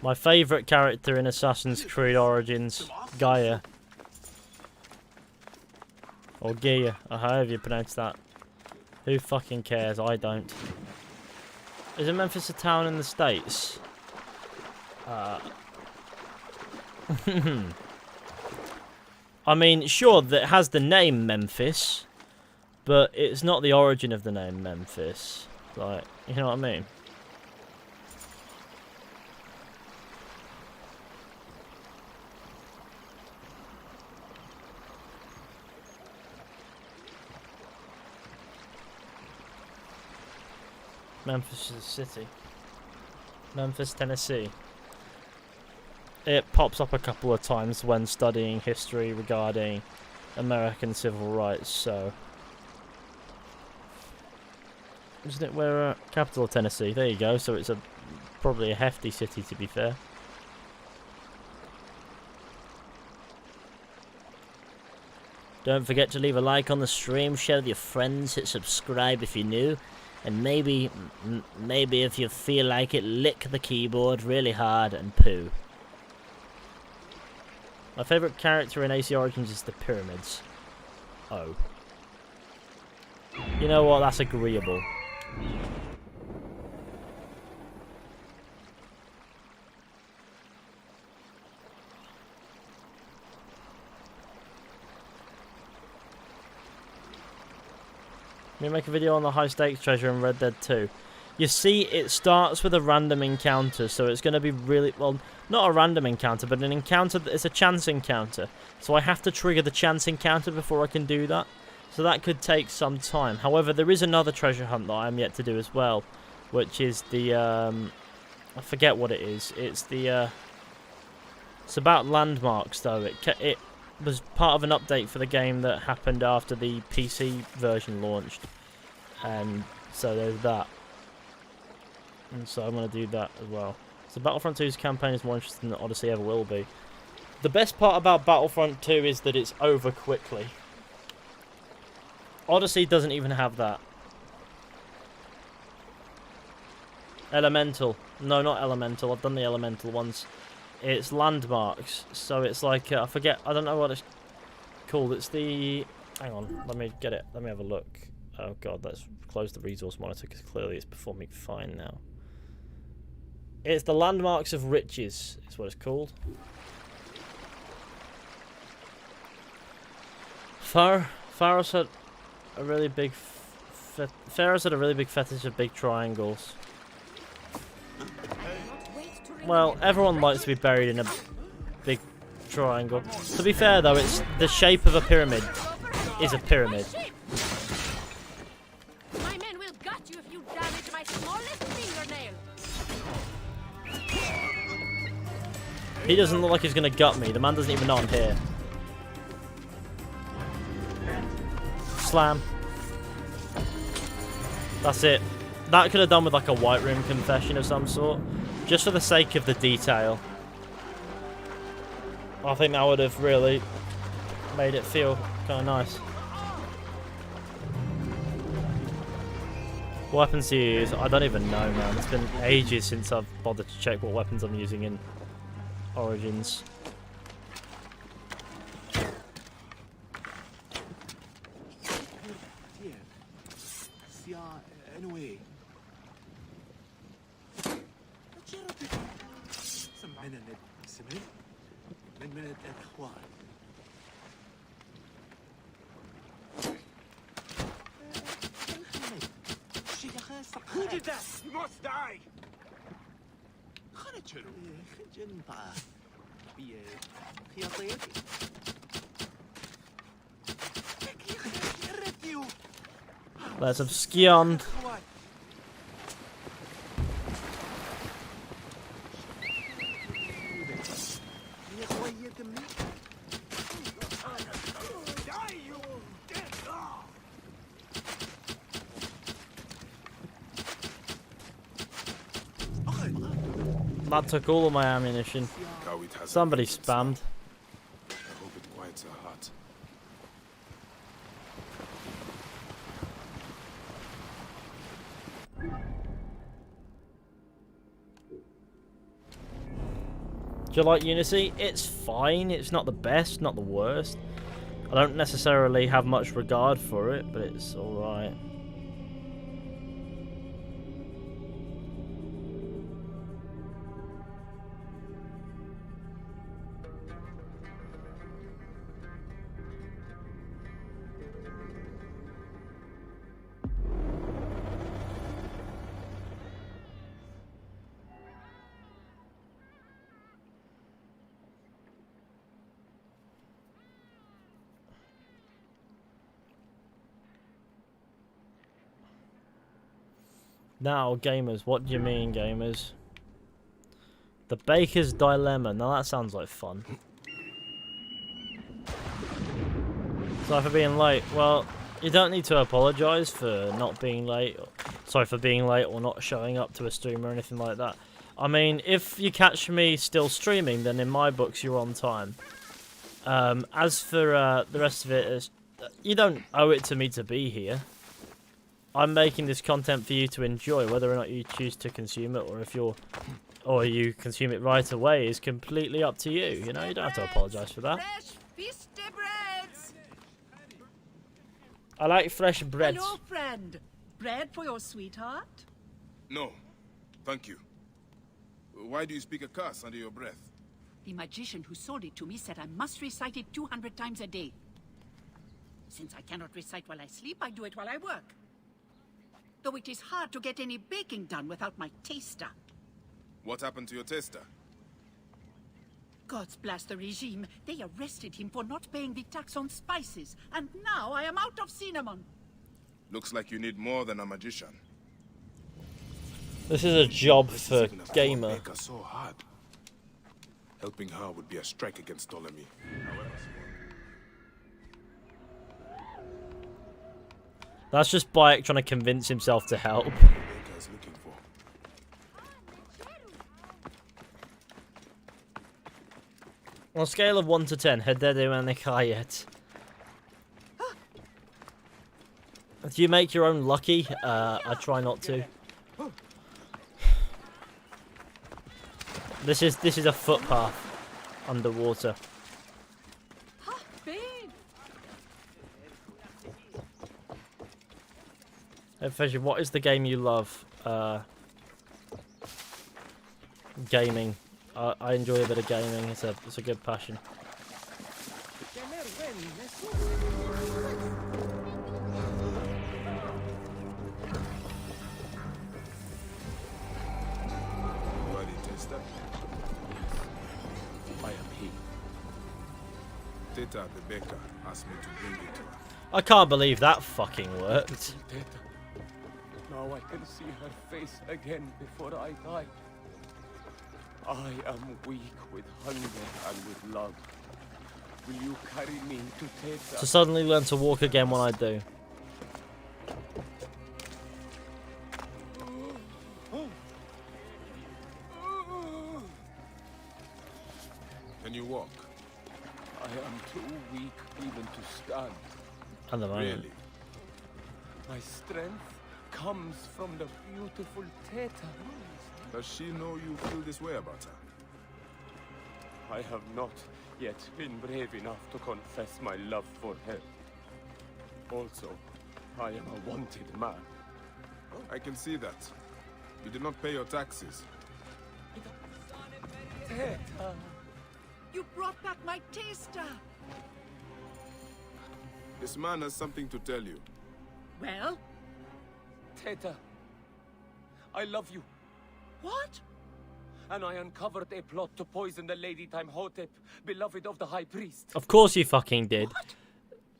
My favourite character in Assassin's Creed Origins, Gaia. Or Gia, or however you pronounce that. Who fucking cares? I don't. Isn't Memphis a town in the States? I mean, sure, that has the name Memphis, but it's not the origin of the name Memphis. Like, you know what I mean? Memphis is a city. Memphis, Tennessee. It pops up a couple of times when studying history regarding American civil rights, so... Isn't it where capital of Tennessee? There you go, so it's probably a hefty city, to be fair. Don't forget to leave a like on the stream, share with your friends, hit subscribe if you're new. And maybe if you feel like it, lick the keyboard really hard and poo. My favourite character in AC Origins is the pyramids. Oh. You know what? That's agreeable. Let me make a video on the high stakes treasure in Red Dead 2. You see, it starts with a random encounter, so it's going to be really, well, not a random encounter, but an encounter that is a chance encounter. So I have to trigger the chance encounter before I can do that. So that could take some time. However, there is another treasure hunt that I am yet to do as well, which is the, I forget what it is. It's the, it's about landmarks, though. It was part of an update for the game that happened after the PC version launched. And so there's that. And so I'm going to do that as well. So Battlefront 2's campaign is more interesting than Odyssey ever will be. The best part about Battlefront 2 is that it's over quickly. Odyssey doesn't even have that. Elemental. No, not Elemental. I've done the Elemental ones. It's landmarks. So it's like, I forget, I don't know what it's called. It's the... Hang on, let me get it. Let me have a look. Oh god, let's close the resource monitor because clearly it's performing fine now. It's the Landmarks of Riches, is what it's called. Pharaoh's had a really big fetish of big triangles. Well, everyone likes to be buried in a big triangle. To be fair though, it's the shape of a pyramid is a pyramid. My men will gut you if you damage my smallest fingernail. He doesn't look like he's gonna gut me. The man doesn't even know I'm here. Slam. That's it. That could have done with like a White Room confession of some sort. Just for the sake of the detail. I think that would have really made it feel kind of nice. What weapons do you use? I don't even know, man. It's been ages since I've bothered to check what weapons I'm using in Origins. Who did that? He must die! Let's have skioned. That took all of my ammunition. Somebody spammed. I hope it quiets her heart. Do you like Unity? It's fine. It's not the best, not the worst. I don't necessarily have much regard for it, but it's alright. Now, gamers, what do you mean, gamers? The Baker's Dilemma. Now that sounds like fun. Sorry for being late. Well, you don't need to apologise for not being late. Sorry for being late or not showing up to a stream or anything like that. I mean, if you catch me still streaming, then in my books you're on time. As for the rest of it, you don't owe it to me to be here. I'm making this content for you to enjoy. Whether or not you choose to consume it, or you consume it right away, is completely up to you. You know, you don't have to apologise for that. Fresh feasty breads. I like fresh bread. Hello, friend. Bread for your sweetheart? No, thank you. Why do you speak a curse under your breath? The magician who sold it to me said I must recite it 200 times a day. Since I cannot recite while I sleep, I do it while I work. Though it is hard to get any baking done without my taster. What happened to your taster? Gods bless the regime. They arrested him for not paying the tax on spices, and now I am out of cinnamon. Looks like you need more than a magician. This is a job for gamer. Make her so hard. Helping her would be a strike against Ptolemy. That's just Bayek trying to convince himself to help. Baker's looking for. On a scale of 1 to 10, Hedede and Nikayet. Do you make your own lucky? I try not to. This is a footpath underwater. Hey, Fisher, what is the game you love? Gaming. I enjoy a bit of gaming. It's a good passion. I am he. Teta, the baker, asked me to bring you to her. I can't believe that fucking worked. Teta. Now I can see her face again before I die. I am weak with hunger and with love. Will you carry me to Teta? To suddenly learn to walk again when I do. Can you walk? I am too weak even to stand. At the moment. Really? My strength comes from the beautiful Teta. Does she know you feel this way about her? I have not yet been brave enough to confess my love for her. Also, I am a wanted man. I can see that. You did not pay your taxes. Teta! You brought back my taster! This man has something to tell you. Well? Teta, I love you. What? And I uncovered a plot to poison the Lady Timehotep, beloved of the High Priest. Of course you fucking did.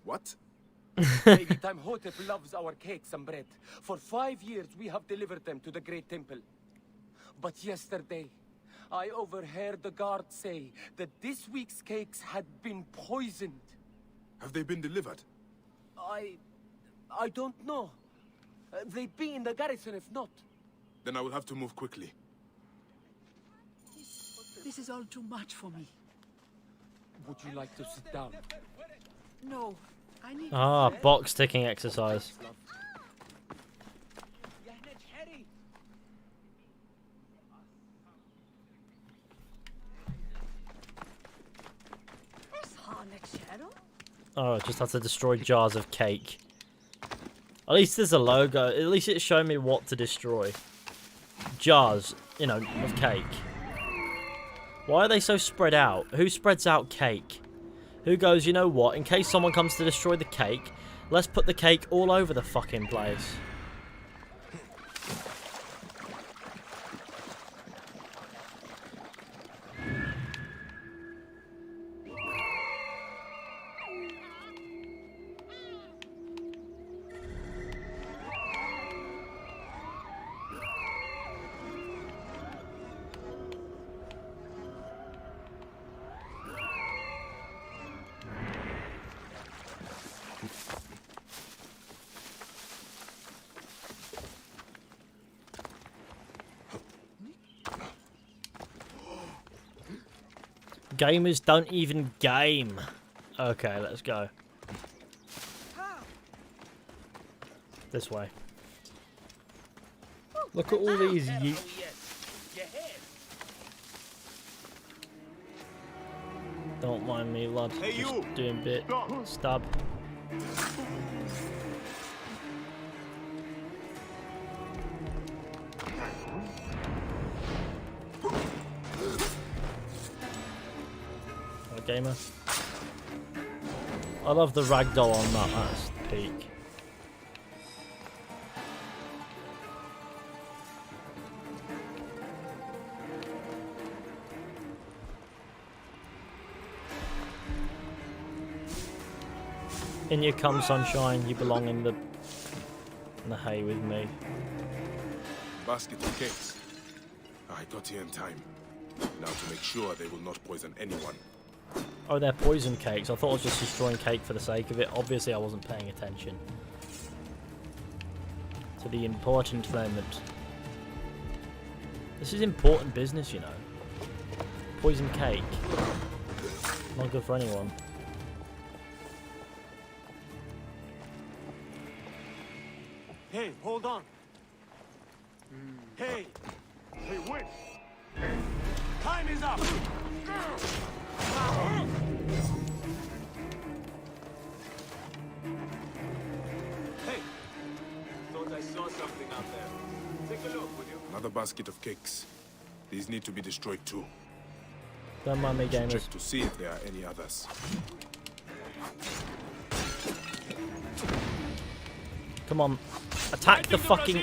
What? Lady Timehotep loves our cakes and bread. For 5 years we have delivered them to the Great Temple. But yesterday, I overheard the guards say that this week's cakes had been poisoned. Have they been delivered? I don't know. They'd be in the garrison if not. Then I will have to move quickly. This is all too much for me. Would you like to sit down? No, I need... Ah, box ticking exercise. Oh, I just have to destroy jars of cake. At least there's a logo. At least it's showing me what to destroy. Jars, you know, of cake. Why are they so spread out? Who spreads out cake? Who goes, you know what, in case someone comes to destroy the cake, let's put the cake all over the fucking place. Gamers don't even game. Okay, let's go. This way. Look at all these yeet. Don't mind me, lad. Hey, just you. doing bit. Stab. Gamer. I love the ragdoll on that. That's the peak. In you come, sunshine. You belong in the hay with me. Basket of cakes. I got here in time. Now to make sure they will not poison anyone. Oh, they're poison cakes. I thought I was just destroying cake for the sake of it. Obviously, I wasn't paying attention to the important moment. This is important business, you know. Poison cake. Not good for anyone. Hey, hold on. Hey! Hey, wait! Hi! Hey, thought I saw something out there. Take a look, would you? Another basket of cakes. These need to be destroyed too. Don't mind me, gamers. Check to see if there are any others. Come on. Attack the fucking...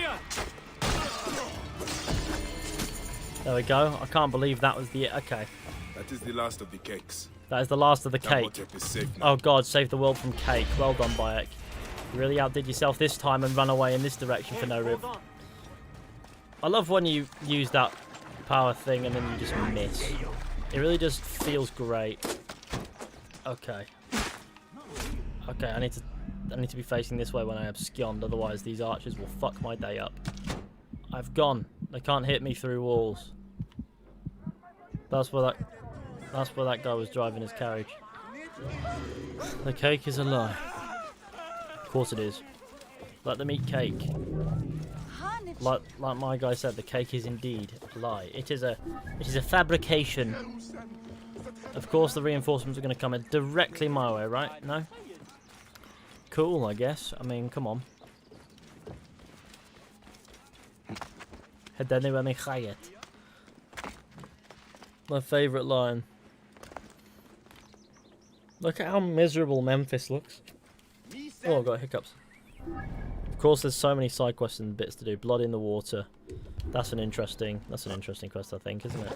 There we go. I can't believe that was the... Okay. That is the last of the cakes. That is the last of the cake. Imhotep is safe now. Oh god, save the world from cake. Well done, Bayek. You really outdid yourself this time and ran away in this direction for no reason. I love when you use that power thing and then you just miss. It really just feels great. Okay. Okay, I need to be facing this way when I abscond, otherwise these archers will fuck my day up. I've gone. They can't hit me through walls. That's where that guy was driving his carriage. The cake is a lie. Of course it is. Let them eat cake. Like my guy said, the cake is indeed a lie. It is a fabrication. Of course the reinforcements are going to come in directly my way, right? No? Cool, I guess. I mean, come on. My favourite line. Look at how miserable Memphis looks. Oh, I've got hiccups. Of course, there's so many side quests and bits to do. Blood in the water. That's an interesting quest, I think, isn't it?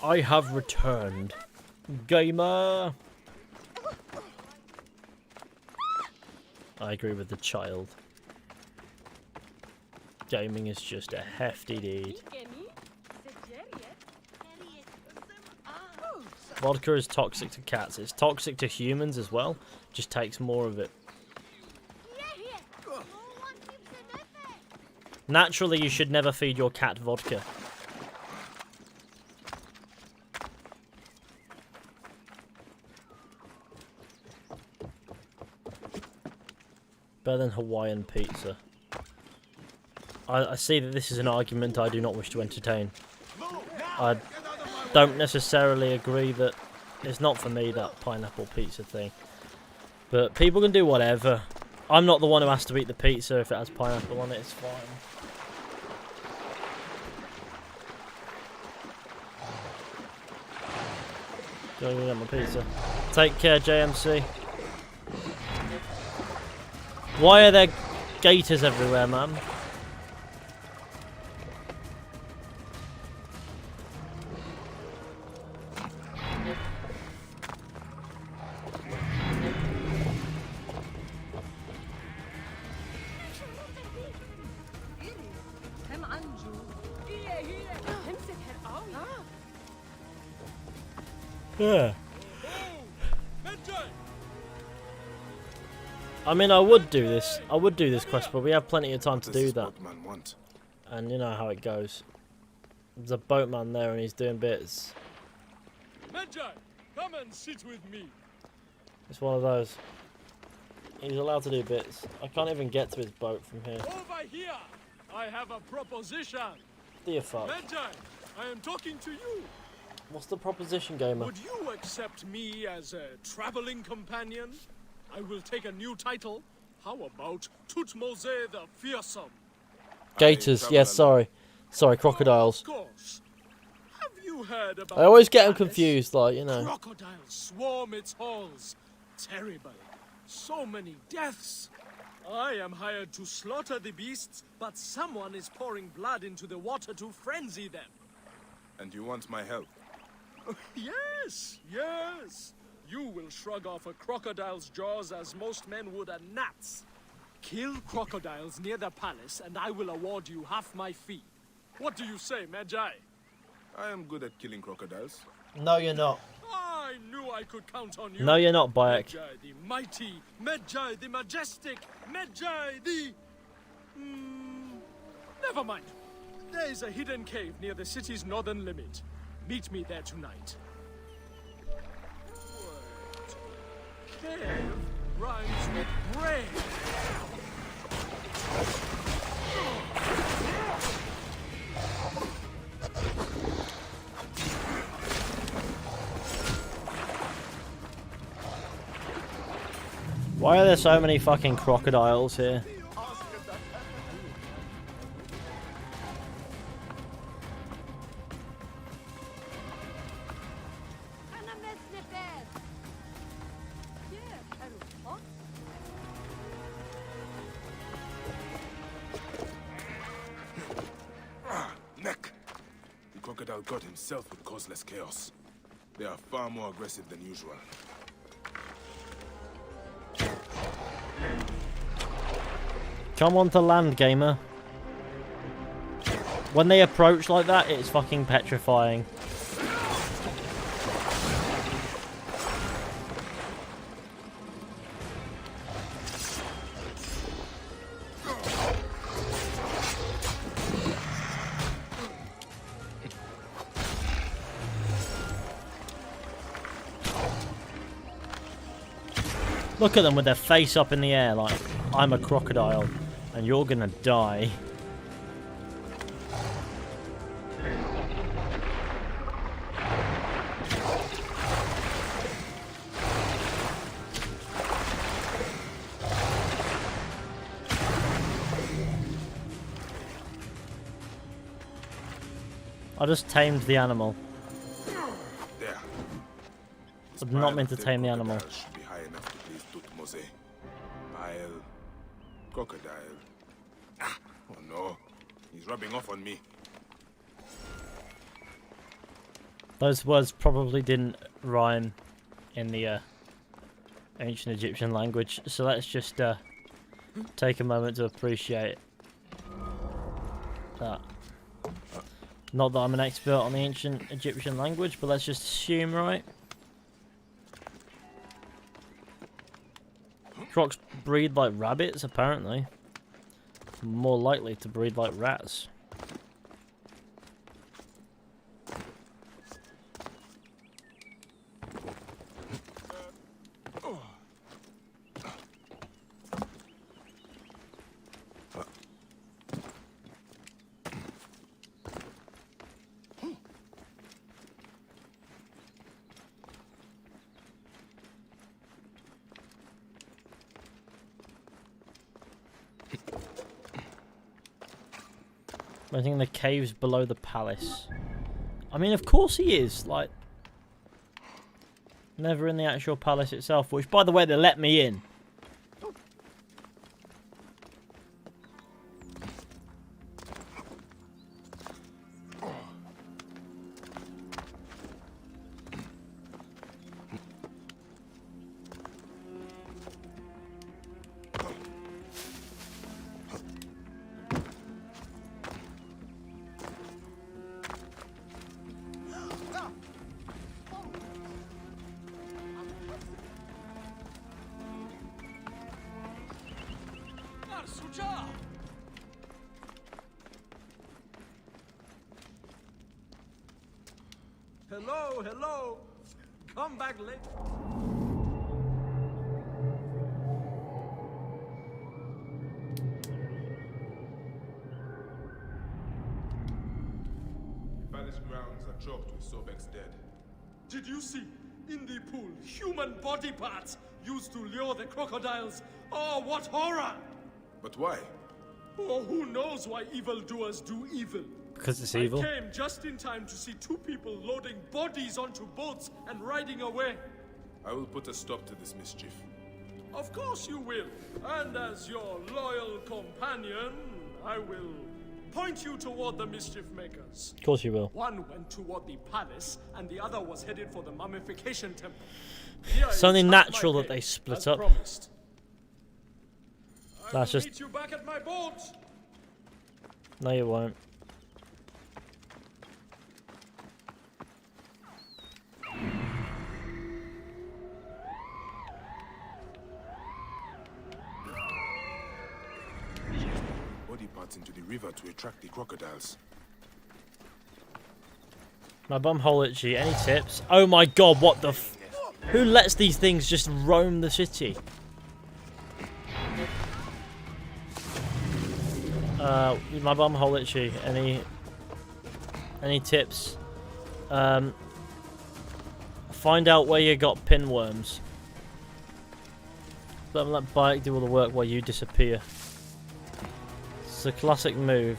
I have returned. Gamer! I agree with the child. Gaming is just a hefty deed. Vodka is toxic to cats. It's toxic to humans as well. Just takes more of it. Naturally, you should never feed your cat vodka. Better than Hawaiian pizza. I see that this is an argument I do not wish to entertain. I don't necessarily agree that it's not for me, that pineapple pizza thing. But people can do whatever. I'm not the one who has to eat the pizza if it has pineapple on it, it's fine. Go get my pizza. Take care, JMC. Why are there gators everywhere, man? Yeah. I mean, I would do this quest, but we have plenty of time to do that. And you know how it goes. There's a boatman there and he's doing bits. Medjay, come and sit with me. It's one of those. He's allowed to do bits. I can't even get to his boat from here. Over here, I have a proposition. Dear fuck. Medjay, I am talking to you. What's the proposition, gamer? Would you accept me as a traveling companion? I will take a new title. How about Tutmose the Fearsome? Gators, yes, sorry. Sorry, crocodiles. Of course. Have you heard about I always get them confused, like, you know. Crocodiles swarm its halls. Terrible. So many deaths. I am hired to slaughter the beasts, but someone is pouring blood into the water to frenzy them. And you want my help? Yes, yes. You will shrug off a crocodile's jaws as most men would a gnat's. Kill crocodiles near the palace and I will award you half my fee. What do you say, Medjay? I am good at killing crocodiles. No, you're not. I knew I could count on you. No, you're not, Bayek. Medjay the mighty, Medjay the majestic, Medjay the... Never mind. There is a hidden cave near the city's northern limit. Meet me there tonight. Wait. Cave rhymes with brain. Why are there so many fucking crocodiles here? Neck! The crocodile god himself would cause less chaos. They are far more aggressive than usual. Come on to land, gamer. When they approach like that, it's fucking petrifying. Look at them with their face up in the air like, I'm a crocodile and you're gonna die. I just tamed the animal. There. I'm not meant to tame the animal. Should be high enough to please Thoth. Pile. Crocodile. Ah, oh no. He's rubbing off on me. Those words probably didn't rhyme in the ancient Egyptian language, so let's just take a moment to appreciate that. Not that I'm an expert on the ancient Egyptian language, but let's just assume, right? Crocs breed like rabbits, apparently. More likely to breed like rats. I think the cave's below the palace. I mean, of course he is. Like, never in the actual palace itself. Which, by the way, they let me in. Hello, hello. Come back later. Palace grounds are choked with Sobek's dead. Did you see? In the pool, human body parts used to lure the crocodiles. Oh, what horror! But why? Oh, who knows why evildoers do evil? Because it's evil. I came just in time to see two people loading bodies onto boats and riding away. I will put a stop to this mischief. Of course you will. And as your loyal companion, I will point you toward the mischief makers. Of course you will. One went toward the palace, and the other was headed for the mummification temple. It's only natural that they split up. Promised. That's just... meet you back at my boat. No, you won't. parts into the river to attract the crocodiles. My bum hole itchy. Any tips? Oh my god, what the f... Who lets these things just roam the city? My bum hole itchy. Any tips? Find out where you got pinworms. Let bike do all the work while you disappear. It's a classic move.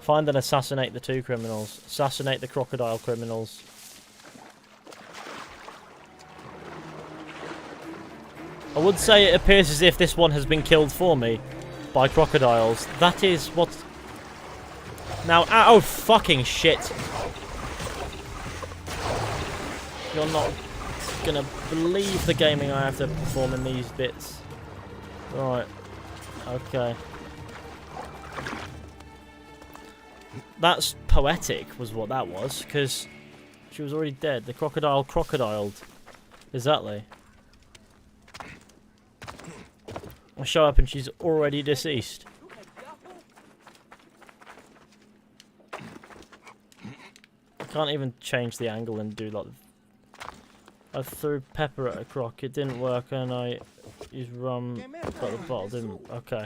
Find and assassinate the 2 criminals. Assassinate the crocodile criminals. I would say it appears as if this one has been killed for me by crocodiles. That is what... Now, oh fucking shit. You're not gonna believe the gaming I have to perform in these bits. Right. Okay. That's poetic, was what that was, because she was already dead. The crocodile crocodiled. Exactly. I show up and she's already deceased. I can't even change the angle and do like... I threw pepper at a croc, it didn't work, and I used rum, but the bottle didn't... Okay.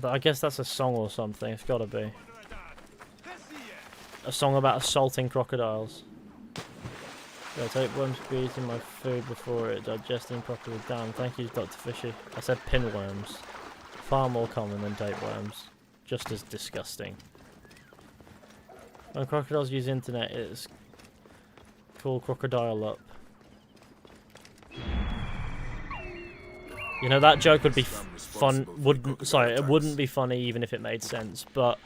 I guess that's a song or something, it's gotta be. A song about assaulting crocodiles. Yeah, take worms to be eating my food before it digesting properly. Damn, thank you, Dr. Fishy. I said pinworms. Far more common than tapeworms. Just as disgusting. When crocodiles use internet, it's called crocodile up. You know, that joke would be fun. Sorry, it wouldn't be funny even if it made sense. But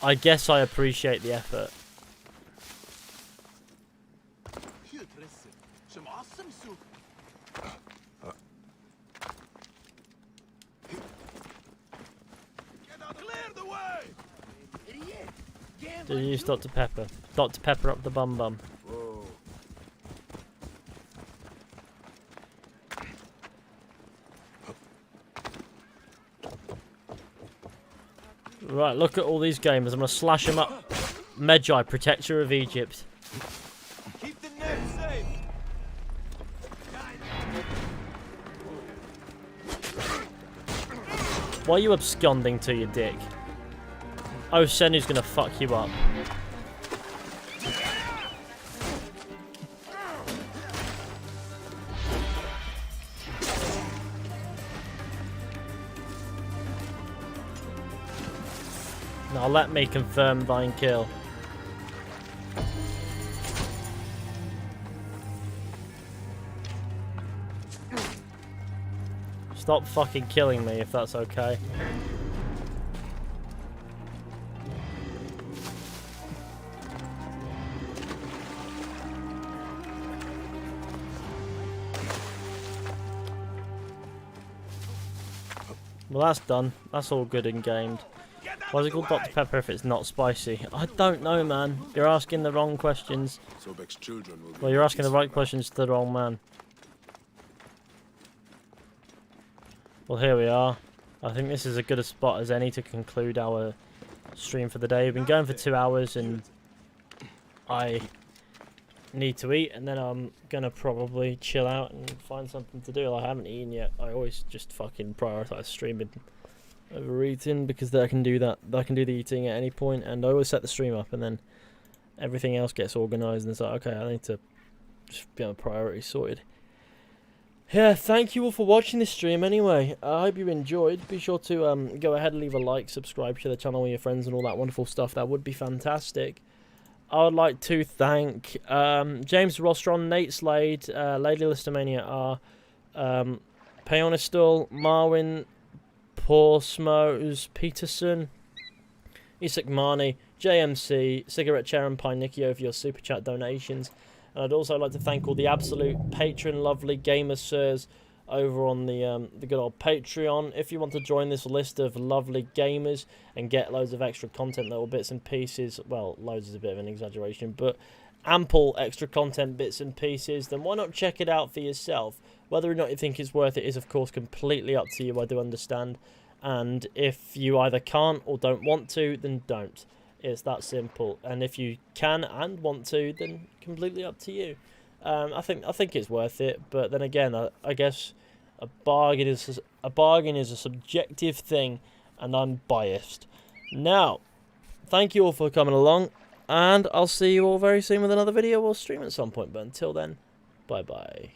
I guess I appreciate the effort. Did you use Dr. Pepper? Dr. Pepper up the bum bum. Whoa. Right, look at all these gamers. I'm gonna slash them up. Medjai, protector of Egypt. Keep the net safe. Why are you absconding to your dick? Oh, Senu's gonna fuck you up. Now let me confirm thine kill. Stop fucking killing me if that's okay. Well, that's done. That's all good and gamed. Why is it called Dr. Pepper if it's not spicy? I don't know, man. You're asking the wrong questions. Well, you're asking the right questions to the wrong man. Well, here we are. I think this is as good a spot as any to conclude our stream for the day. We've been going for 2 hours and I need to eat, and then I'm gonna probably chill out and find something to do. I haven't eaten yet. I always just fucking prioritize streaming over eating because I can do that. I can do the eating at any point, and I always set the stream up, and then everything else gets organised. And it's like, okay, I need to just get my priorities sorted. Yeah, thank you all for watching this stream. Anyway, I hope you enjoyed. Be sure to go ahead and leave a like, subscribe, share the channel with your friends, and all that wonderful stuff. That would be fantastic. I would like to thank James Rostron, Nate Slade, Lady Listomania R, Peonistal, Marwin, Paul Smose, Peterson, Isak Marnie, JMC, Cigarette Chair, and Pine Nikio for your super chat donations. And I'd also like to thank all the absolute patron lovely gamer sirs over on the good old Patreon. If you want to join this list of lovely gamers and get loads of extra content, little bits and pieces, well, loads is a bit of an exaggeration, but ample extra content bits and pieces, then why not check it out for yourself? Whether or not you think it's worth it is, of course, completely up to you, I do understand. And if you either can't or don't want to, then don't. It's that simple. And if you can and want to, then completely up to you. I think it's worth it, but then again, I guess a bargain is a subjective thing, and I'm biased. Now, thank you all for coming along, and I'll see you all very soon with another video or stream at some point. But until then, bye bye.